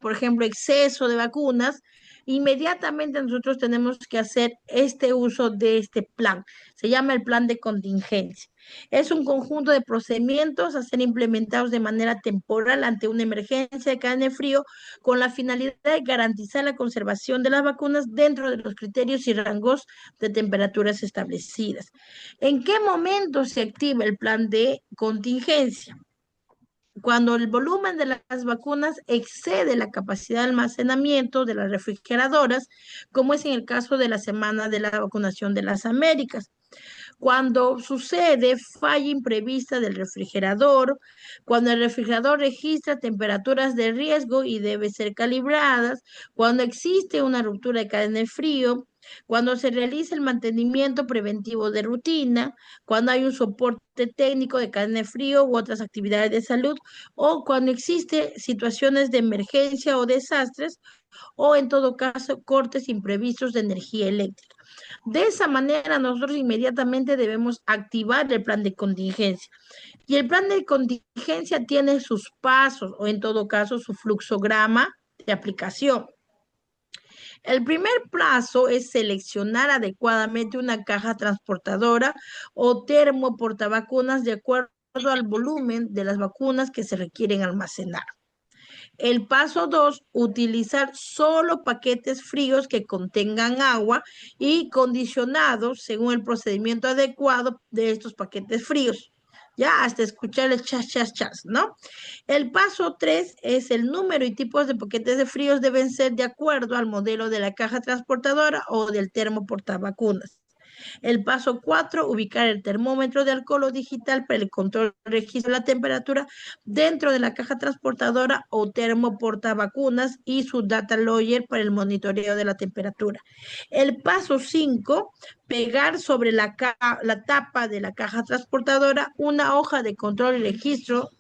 Speaker 1: por ejemplo, exceso de vacunas, inmediatamente nosotros tenemos que hacer este uso de este plan. Se llama el plan de contingencia. Es un conjunto de procedimientos a ser implementados de manera temporal ante una emergencia de cadena de frío con la finalidad de garantizar la conservación de las vacunas dentro de los criterios y rangos de temperaturas establecidas. ¿En qué momento se activa el plan de contingencia? Cuando el volumen de las vacunas excede la capacidad de almacenamiento de las refrigeradoras, como es en el caso de la semana de la vacunación de las Américas. Cuando sucede falla imprevista del refrigerador, cuando el refrigerador registra temperaturas de riesgo y debe ser calibradas, cuando existe una ruptura de cadena de frío, cuando se realiza el mantenimiento preventivo de rutina, cuando hay un soporte técnico de cadena de frío u otras actividades de salud, o cuando existe situaciones de emergencia o desastres, o en todo caso cortes imprevistos de energía eléctrica. De esa manera, nosotros inmediatamente debemos activar el plan de contingencia. Y el plan de contingencia tiene sus pasos o en todo caso su fluxograma de aplicación. El primer paso es seleccionar adecuadamente una caja transportadora o termoportavacunas de acuerdo al volumen de las vacunas que se requieren almacenar. El paso 2, utilizar solo paquetes fríos que contengan agua y condicionados según el procedimiento adecuado de estos paquetes fríos. Ya hasta escuchar el chas, chas, chas, ¿no? El paso 3 es el número y tipos de paquetes de fríos deben ser de acuerdo al modelo de la caja transportadora o del termo portavacunas. El paso 4, ubicar el termómetro de alcohol o digital para el control y registro de la temperatura dentro de la caja transportadora o termo portavacunas y su data logger para el monitoreo de la temperatura. El paso 5, pegar sobre la tapa de la caja transportadora una hoja de control y registro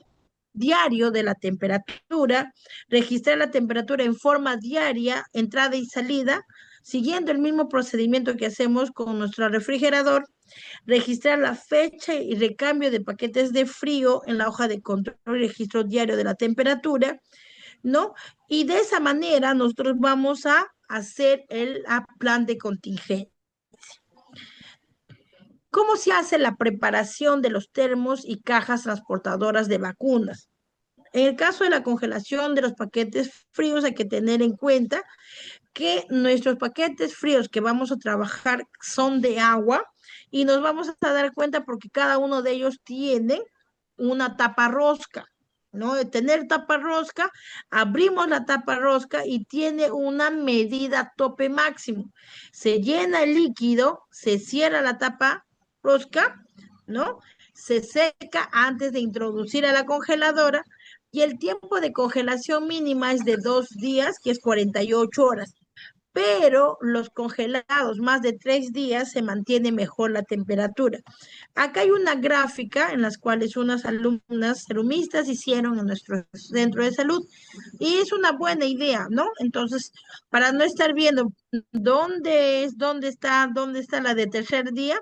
Speaker 1: diario de la temperatura, registrar la temperatura en forma diaria, entrada y salida, siguiendo el mismo procedimiento que hacemos con nuestro refrigerador, registrar la fecha y recambio de paquetes de frío en la hoja de control y registro diario de la temperatura, ¿no? Y de esa manera nosotros vamos a hacer el plan de contingencia. ¿Cómo se hace la preparación de los termos y cajas transportadoras de vacunas? En el caso de la congelación de los paquetes fríos hay que tener en cuenta que nuestros paquetes fríos que vamos a trabajar son de agua y nos vamos a dar cuenta porque cada uno de ellos tiene una tapa rosca, ¿no? De tener tapa rosca, abrimos la tapa rosca y tiene una medida tope máximo. Se llena el líquido, se cierra la tapa rosca, ¿no? Se seca antes de introducir a la congeladora y el tiempo de congelación mínima es de 2 días, que es 48 horas. Pero los congelados más de 3 días se mantiene mejor la temperatura. Acá hay una gráfica en las cuales unas alumnas serumistas hicieron en nuestro centro de salud y es una buena idea, ¿no? Entonces, para no estar viendo dónde está la de tercer día,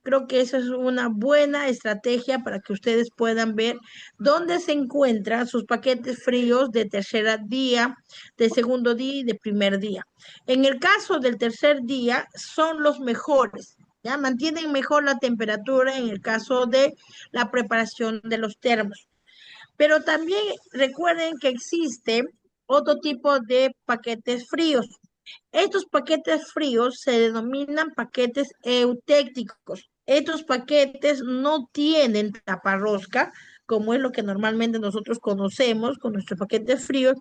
Speaker 1: creo que esa es una buena estrategia para que ustedes puedan ver dónde se encuentran sus paquetes fríos de tercer día, de segundo día y de primer día. En el caso del tercer día, son los mejores. ¿Ya? Mantienen mejor la temperatura en el caso de la preparación de los termos. Pero también recuerden que existe otro tipo de paquetes fríos. Estos paquetes fríos se denominan paquetes eutécticos. Estos paquetes no tienen taparrosca, como es lo que normalmente nosotros conocemos con nuestros paquetes fríos,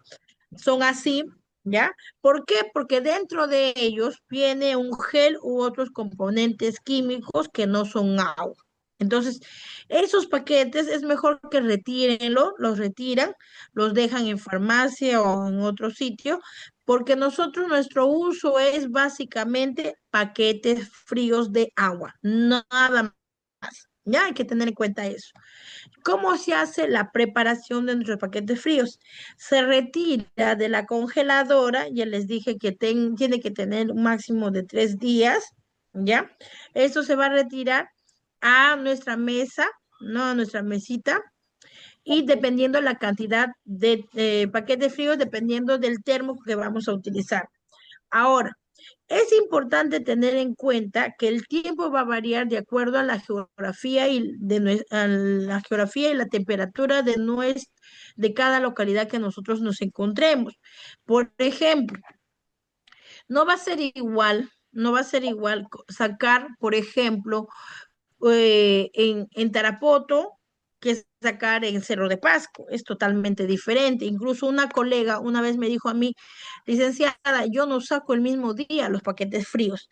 Speaker 1: son así, ¿ya? ¿Por qué? Porque dentro de ellos viene un gel u otros componentes químicos que no son agua. Entonces, esos paquetes es mejor que retírenlo, los retiran, los dejan en farmacia o en otro sitio, porque nosotros nuestro uso es básicamente paquetes fríos de agua, nada más. Ya hay que tener en cuenta eso. ¿Cómo se hace la preparación de nuestros paquetes fríos? Se retira de la congeladora, ya les dije que tiene que tener un máximo de 3 días, ¿ya? Esto se va a retirar a nuestra mesa, ¿no? A nuestra mesita, y dependiendo la cantidad de paquetes fríos, dependiendo del termo que vamos a utilizar. Ahora, es importante tener en cuenta que el tiempo va a variar de acuerdo a la geografía a la geografía y la temperatura de cada localidad que nosotros nos encontremos. Por ejemplo, no va a ser igual, no va a ser igual sacar, por ejemplo, en Tarapoto que sacar en Cerro de Pasco. Es totalmente diferente. Incluso una colega una vez me dijo a mí, licenciada, yo no saco el mismo día los paquetes fríos.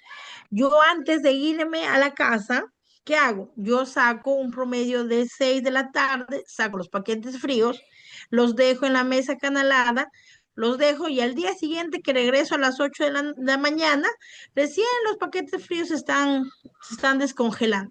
Speaker 1: Yo antes de irme a la casa, ¿qué hago? Yo saco un promedio de 6 de la tarde, saco los paquetes fríos, los dejo en la mesa canalada, los dejo y al día siguiente que regreso a las 8 de la mañana, recién los paquetes fríos se están descongelando.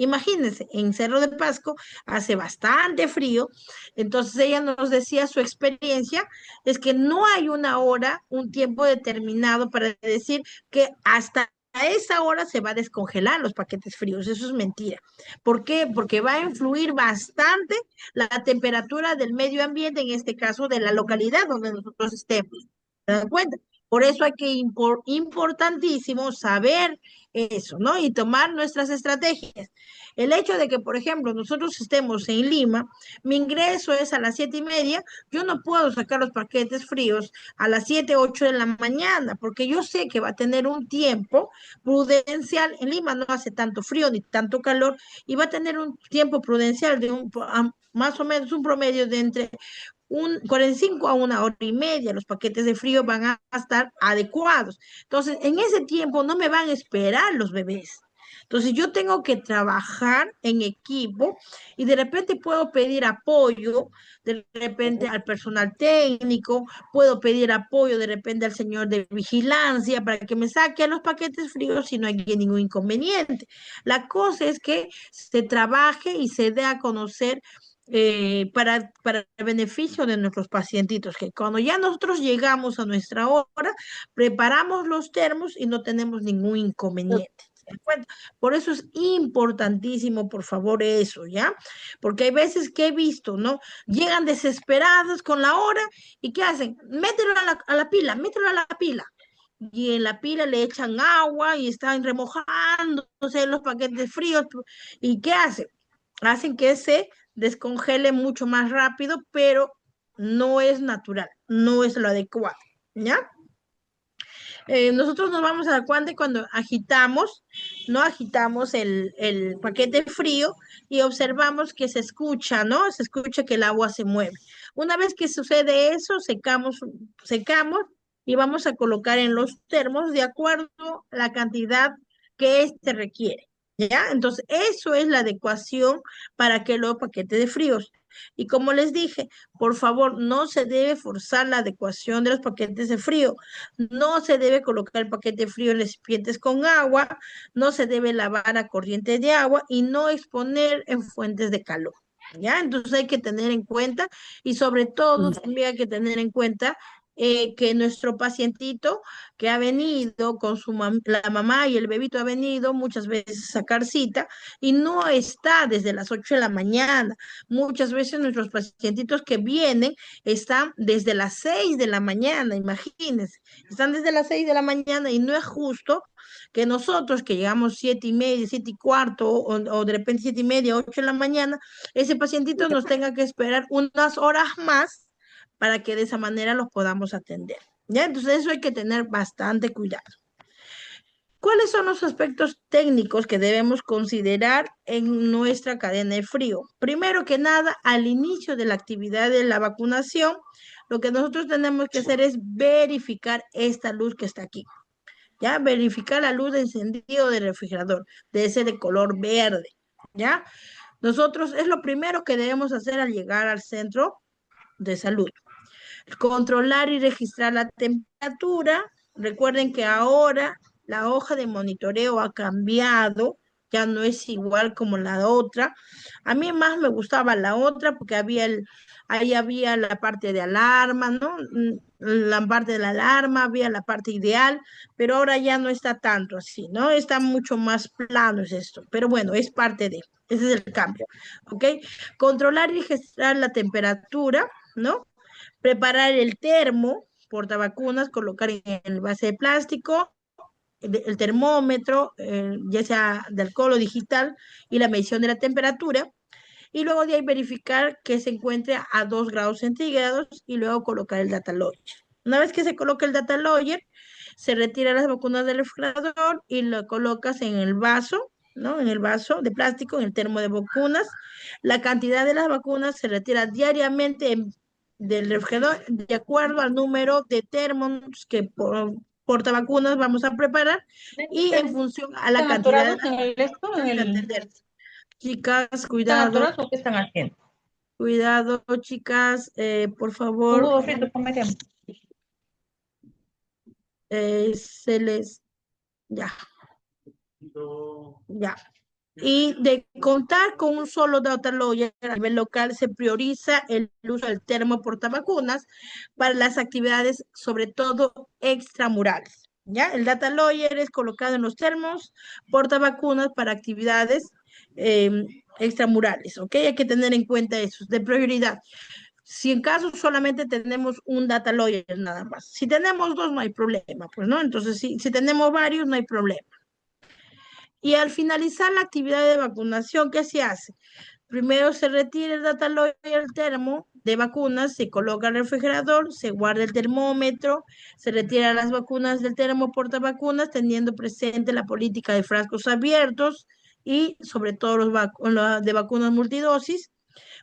Speaker 1: Imagínense, en Cerro de Pasco hace bastante frío, entonces ella nos decía su experiencia, es que no hay una hora, un tiempo determinado para decir que hasta a esa hora se va a descongelar los paquetes fríos. Eso es mentira. ¿Por qué? Porque va a influir bastante la temperatura del medio ambiente, en este caso de la localidad donde nosotros estemos. ¿Se dan cuenta? Por eso hay que importantísimo saber eso, ¿no? Y tomar nuestras estrategias. El hecho de que, por ejemplo, nosotros estemos en Lima, mi ingreso es a las 7:30, yo no puedo sacar los paquetes fríos a las 7, 8 de la mañana, porque yo sé que va a tener un tiempo prudencial. En Lima no hace tanto frío ni tanto calor y va a tener un tiempo prudencial de más o menos un promedio de entre 45 a 1 hora y media. Los paquetes de frío van a estar adecuados. Entonces, en ese tiempo no me van a esperar los bebés. Entonces yo tengo que trabajar en equipo y de repente puedo pedir apoyo, de repente al personal técnico, puedo pedir apoyo de repente al señor de vigilancia para que me saque los paquetes fríos si no hay ningún inconveniente. La cosa es que se trabaje y se dé a conocer para el beneficio de nuestros pacientitos, que cuando ya nosotros llegamos a nuestra hora, preparamos los termos y no tenemos ningún inconveniente. ¿Se dan cuenta? Por eso es importantísimo, por favor, eso, ¿ya? Porque hay veces que he visto, ¿no? Llegan desesperados con la hora y ¿qué hacen? Mételo a la pila, mételo a la pila. Y en la pila le echan agua y están remojándose los paquetes fríos. ¿Y qué hacen? Hacen que se descongele mucho más rápido, pero no es natural, no es lo adecuado, ¿ya? Nosotros nos vamos a dar cuenta cuando agitamos, no agitamos el paquete frío y observamos que se escucha, ¿no? Se escucha que el agua se mueve. Una vez que sucede eso, secamos y vamos a colocar en los termos de acuerdo a la cantidad que éste requiere. ¿Ya? Entonces, eso es la adecuación para que los paquetes de fríos. Y como les dije, por favor, no se debe forzar la adecuación de los paquetes de frío. No se debe colocar el paquete frío en recipientes con agua, no se debe lavar a corriente de agua y no exponer en fuentes de calor. ¿Ya? Entonces hay que tener en cuenta y sobre todo también hay que tener en cuenta que nuestro pacientito que ha venido con la mamá y el bebito ha venido muchas veces a sacar cita y no está desde las 8 de la mañana. Muchas veces nuestros pacientitos que vienen están desde las 6 de la mañana, imagínense, están desde las 6 de la mañana y no es justo que nosotros que llegamos 7:30, 7:15 o de repente 7:30, 8 de la mañana, ese pacientito nos tenga que esperar unas horas más para que de esa manera los podamos atender. ¿Ya? Entonces eso hay que tener bastante cuidado. ¿Cuáles son los aspectos técnicos que debemos considerar en nuestra cadena de frío? Primero que nada, al inicio de la actividad de la vacunación, lo que nosotros tenemos que hacer es verificar esta luz que está aquí. ¿Ya? Verificar la luz de encendido del refrigerador, debe ser de color verde. ¿Ya? Nosotros es lo primero que debemos hacer al llegar al centro de salud. Controlar y registrar la temperatura. Recuerden que ahora la hoja de monitoreo ha cambiado, ya no es igual como la otra. A mí más me gustaba la otra porque ahí había la parte de alarma, ¿no? La parte de la alarma, había la parte ideal, pero ahora ya no está tanto así, ¿no? Está mucho más plano es esto, pero bueno, es parte de, ese es el cambio, ¿ok? Controlar y registrar la temperatura, ¿no? Preparar el termo, portavacunas, colocar en el base de plástico, el termómetro, ya sea de alcohol o digital, y la medición de la temperatura, y luego de ahí verificar que se encuentre a 2 grados centígrados y luego colocar el data logger. Una vez que se coloca el data logger, se retira las vacunas del refrigerador y lo colocas en el vaso, ¿no? En el vaso de plástico, en el termo de vacunas. La cantidad de las vacunas se retira diariamente del refrigerador de acuerdo al número de termos que por portavacunas vamos a preparar y en función a la
Speaker 2: ¿Están
Speaker 1: cantidad de
Speaker 2: atorados
Speaker 1: las
Speaker 2: en el esto, en
Speaker 1: vacunas que
Speaker 2: el...
Speaker 1: atender. Chicas,
Speaker 2: ¿Están
Speaker 1: cuidado,
Speaker 2: atorados o qué están haciendo?
Speaker 1: cuidado, chicas, por
Speaker 2: Un
Speaker 1: favor,
Speaker 2: huevo frito comeríamos.
Speaker 1: se les, ya, ya. Y de contar con un solo data lawyer a nivel local, se prioriza el uso del termo portavacunas para las actividades, sobre todo extramurales. ¿Ya? El data lawyer es colocado en los termos portavacunas para actividades eh, extramurales, ¿ok? Hay que tener en cuenta eso, de prioridad. Si en caso solamente tenemos un data lawyer nada más. Si tenemos dos, no hay problema, pues, ¿no? Entonces, si tenemos varios, no hay problema. Y al finalizar la actividad de vacunación, ¿qué se hace? Primero se retira el data lawyer, el termo de vacunas, se coloca el refrigerador, se guarda el termómetro, se retira las vacunas del termo portavacunas, teniendo presente la política de frascos abiertos y sobre todo los de vacunas multidosis,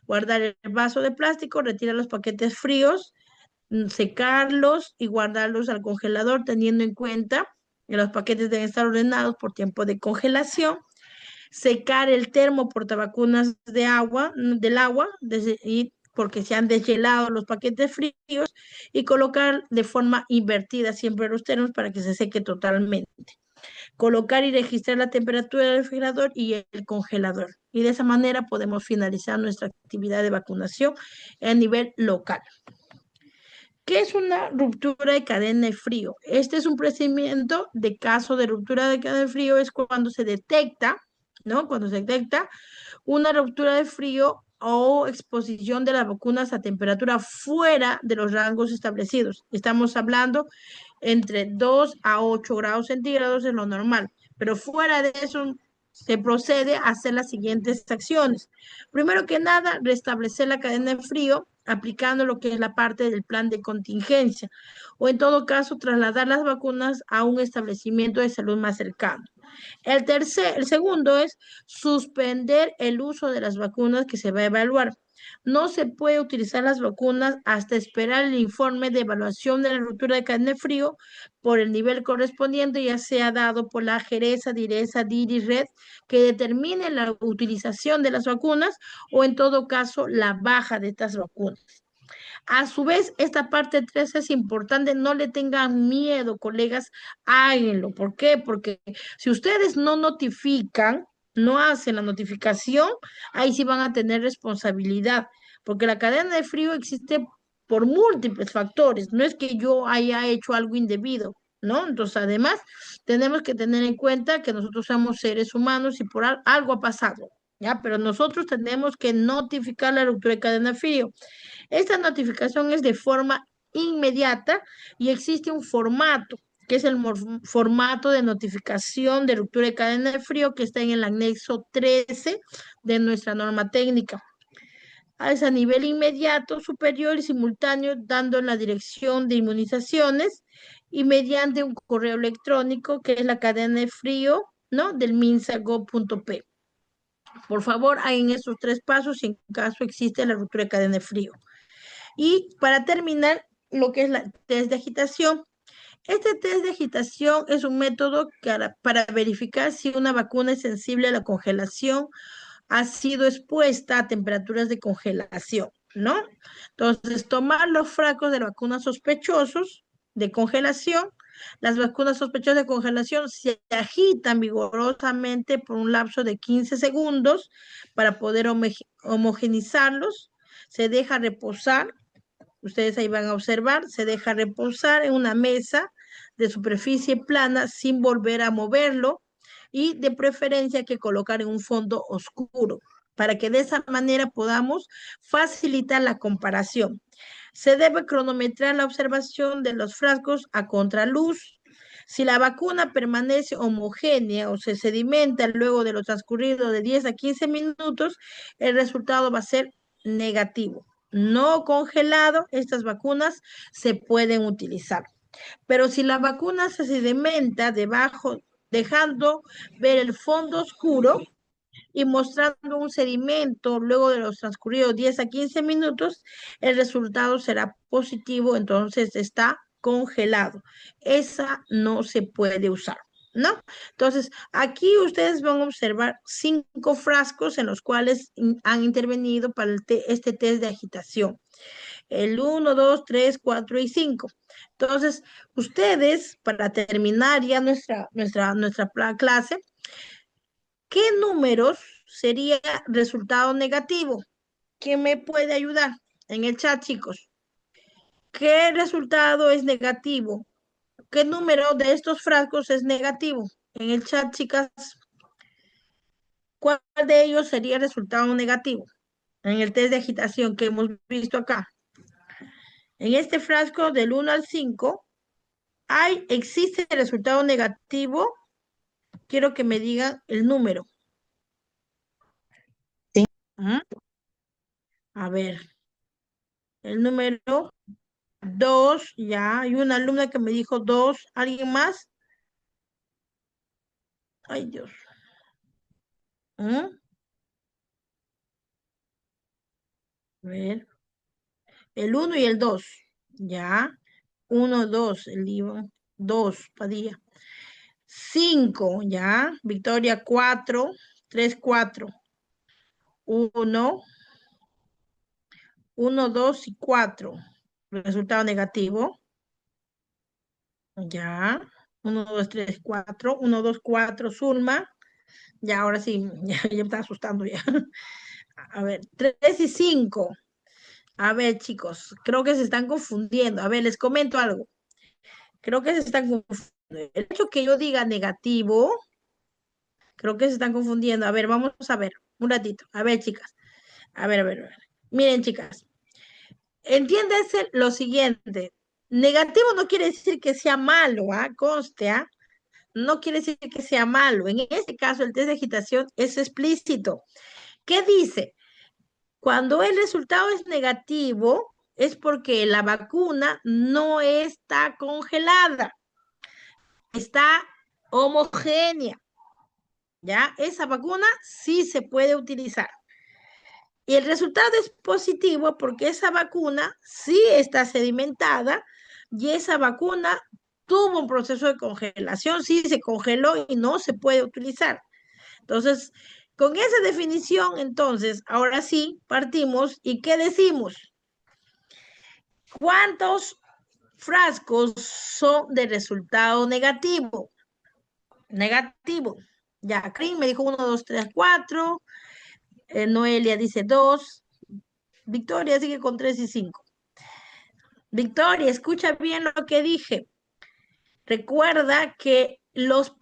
Speaker 1: guardar el vaso de plástico, retirar los paquetes fríos, secarlos y guardarlos al congelador, teniendo en cuenta que los paquetes deben estar ordenados por tiempo de congelación, secar el termo portavacunas de agua, del agua, y porque se han deshielado los paquetes fríos, y colocar de forma invertida siempre los termos para que se seque totalmente. Colocar y registrar la temperatura del refrigerador y el congelador. Y de esa manera podemos finalizar nuestra actividad de vacunación a nivel local. ¿Qué es una ruptura de cadena de frío? Este es un procedimiento de caso de ruptura de cadena de frío, es cuando se detecta, ¿no? Cuando se detecta una ruptura de frío o exposición de las vacunas a temperatura fuera de los rangos establecidos. Estamos hablando entre 2 a 8 grados centígrados es lo normal, pero fuera de eso se procede a hacer las siguientes acciones. Primero que nada, restablecer la cadena de frío aplicando lo que es la parte del plan de contingencia o en todo caso trasladar las vacunas a un establecimiento de salud más cercano. El segundo es suspender el uso de las vacunas que se va a evaluar. No se puede utilizar las vacunas hasta esperar el informe de evaluación de la ruptura de cadena de frío por el nivel correspondiente, ya sea dado por la Jereza, Direza, Diri, Red, que determine la utilización de las vacunas o en todo caso la baja de estas vacunas. A su vez, esta parte 3 es importante, no le tengan miedo, colegas, háganlo. ¿Por qué? Porque si ustedes no notifican, no hacen la notificación, ahí sí van a tener responsabilidad, porque la cadena de frío existe por múltiples factores, no es que yo haya hecho algo indebido, ¿no? Entonces, además, tenemos que tener en cuenta que nosotros somos seres humanos y por algo ha pasado, ¿ya? Pero nosotros tenemos que notificar la ruptura de cadena de frío. Esta notificación es de forma inmediata y existe un formato, que es el formato de notificación de ruptura de cadena de frío que está en el anexo 13 de nuestra norma técnica. Es a nivel inmediato, superior y simultáneo, dando en la dirección de inmunizaciones y mediante un correo electrónico que es la cadena de frío, ¿no? Del minsa.gov.p. Por favor, hagan estos 3 pasos si en caso existe la ruptura de cadena de frío. Y para terminar, lo que es la test de agitación. Este test de agitación es un método para verificar si una vacuna es sensible a la congelación, ha sido expuesta a temperaturas de congelación, ¿no? Entonces, tomar los frascos de vacunas sospechosos de congelación. Las vacunas sospechosas de congelación se agitan vigorosamente por un lapso de 15 segundos para poder homogenizarlos. Se deja reposar, ustedes ahí van a observar, se deja reposar en una mesa de superficie plana sin volver a moverlo y de preferencia hay que colocar en un fondo oscuro. para que de esa manera podamos facilitar la comparación. Se debe cronometrar la observación de los frascos a contraluz. Si la vacuna permanece homogénea o se sedimenta luego de lo transcurrido de 10 a 15 minutos, el resultado va a ser negativo. No congelado, estas vacunas se pueden utilizar. Pero si la vacuna se sedimenta debajo, dejando ver el fondo oscuro, y mostrando un sedimento luego de los transcurridos 10 a 15 minutos, el resultado será positivo, entonces está congelado. Esa no se puede usar, ¿no? Entonces, aquí ustedes van a observar 5 frascos en los cuales han intervenido para este test de agitación. El 1, 2, 3, 4 y 5. Entonces, ustedes, para terminar ya nuestra clase, ¿qué números sería resultado negativo? ¿Quién me puede ayudar? En el chat, chicos. ¿Qué resultado es negativo? ¿Qué número de estos frascos es negativo? En el chat, chicas, ¿cuál de ellos sería resultado negativo? En el test de agitación que hemos visto acá. En este frasco del 1 al 5, ¿existe el resultado negativo? Quiero que me digan el número.
Speaker 2: Sí.
Speaker 1: ¿Mm? A ver, el número 2, ya. Hay una alumna que me dijo 2. ¿Alguien más? Ay, Dios. ¿Mm? A ver. El 1 y el 2. Ya. 1, 2. El libro. 2, Padilla. 5, ya. Victoria, 4. 3, 4. 1, 1, 2 y 4. Resultado negativo. Ya. 1, 2, 3, 4. 1, 2, 4. Zulma. Ya, ahora sí. Ya me está asustando ya. A ver. 3 y 5. A ver, chicos, creo que se están confundiendo. A ver, les comento algo. Creo que se están confundiendo. El hecho que yo diga negativo, creo que se están confundiendo. A ver, vamos a ver, un ratito. A ver, chicas. A ver. Miren, chicas, entiéndanse lo siguiente. Negativo no quiere decir que sea malo, ¿ah? Conste, ¿ah? No quiere decir que sea malo. En este caso, el test de agitación es explícito. ¿Qué dice? Cuando el resultado es negativo, es porque la vacuna no está congelada, está homogénea, ¿ya? Esa vacuna sí se puede utilizar. Y el resultado es positivo porque esa vacuna sí está sedimentada y esa vacuna tuvo un proceso de congelación, sí se congeló y no se puede utilizar. Entonces, con esa definición, entonces, ahora sí, partimos y ¿qué decimos? ¿Cuántos frascos son de resultado negativo? Negativo. Ya, Crin me dijo 1, 2, 3, 4. Noelia dice 2. Victoria sigue con 3 y 5. Victoria, escucha bien lo que dije. Recuerda que los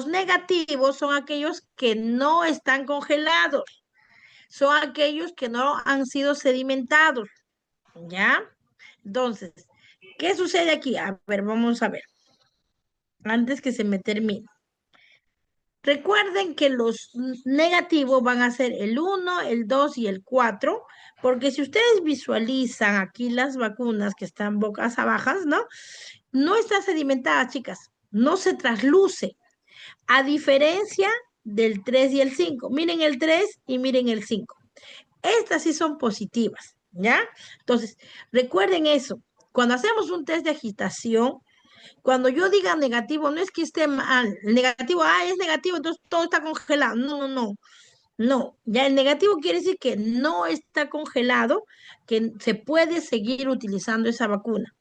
Speaker 1: negativos son aquellos que no están congelados. Son aquellos que no han sido sedimentados. ¿Ya? Entonces, ¿qué sucede aquí? A ver, vamos a ver. Antes que se me termine. Recuerden que los negativos van a ser el 1, el 2 y el 4, porque si ustedes visualizan aquí las vacunas que están bocas abajo, ¿no? No está sedimentada, chicas, no se trasluce, a diferencia del 3 y el 5. Miren el 3 y miren el 5. Estas sí son positivas, ¿ya? Entonces, recuerden eso. Cuando hacemos un test de agitación, cuando yo diga negativo, no es que esté mal. El negativo, es negativo, entonces todo está congelado. No. No, ya el negativo quiere decir que no está congelado, que se puede seguir utilizando esa vacuna.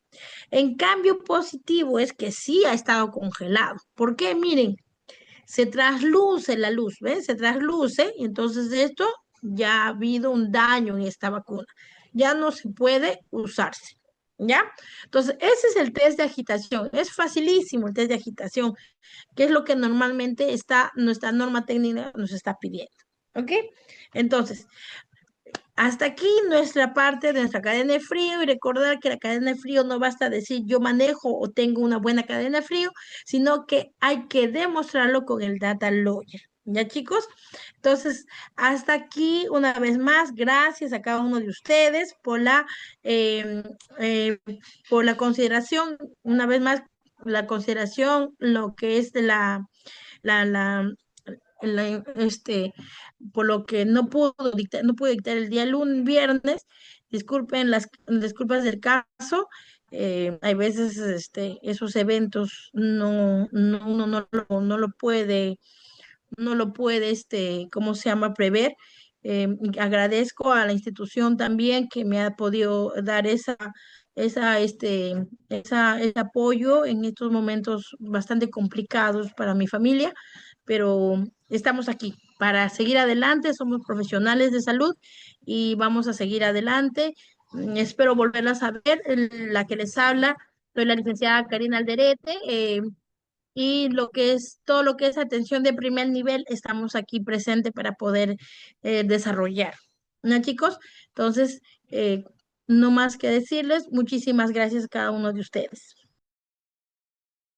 Speaker 1: En cambio, positivo es que sí ha estado congelado. ¿Por qué? Miren, se trasluce la luz, ¿ven? Se trasluce y entonces esto ya ha habido un daño en esta vacuna. Ya no se puede usarse. ¿Ya? Entonces, ese es el test de agitación. Es facilísimo el test de agitación, que es lo que normalmente nuestra norma técnica nos está pidiendo. ¿ok? Entonces, hasta aquí nuestra parte de nuestra cadena de frío y recordar que la cadena de frío no basta decir yo manejo o tengo una buena cadena de frío, sino que hay que demostrarlo con el data lawyer. ¿Ya, chicos? Entonces, hasta aquí una vez más, gracias a cada uno de ustedes eh, eh, por la consideración, una vez más, la consideración, lo que es de la, la, por lo que no pude dictar el día lunes, viernes. Disculpen las disculpas del caso. Hay veces esos eventos uno no lo puede, ¿cómo se llama?, prever. Agradezco a la institución también que me ha podido dar ese apoyo en estos momentos bastante complicados para mi familia, pero estamos aquí para seguir adelante, somos profesionales de salud y vamos a seguir adelante. Espero volverlas a ver. La que les habla, soy la licenciada Karina Alderete. Y todo lo que es atención de primer nivel, estamos aquí presente para poder desarrollar. ¿No, chicos? Entonces, no más que decirles, muchísimas gracias a cada uno de ustedes.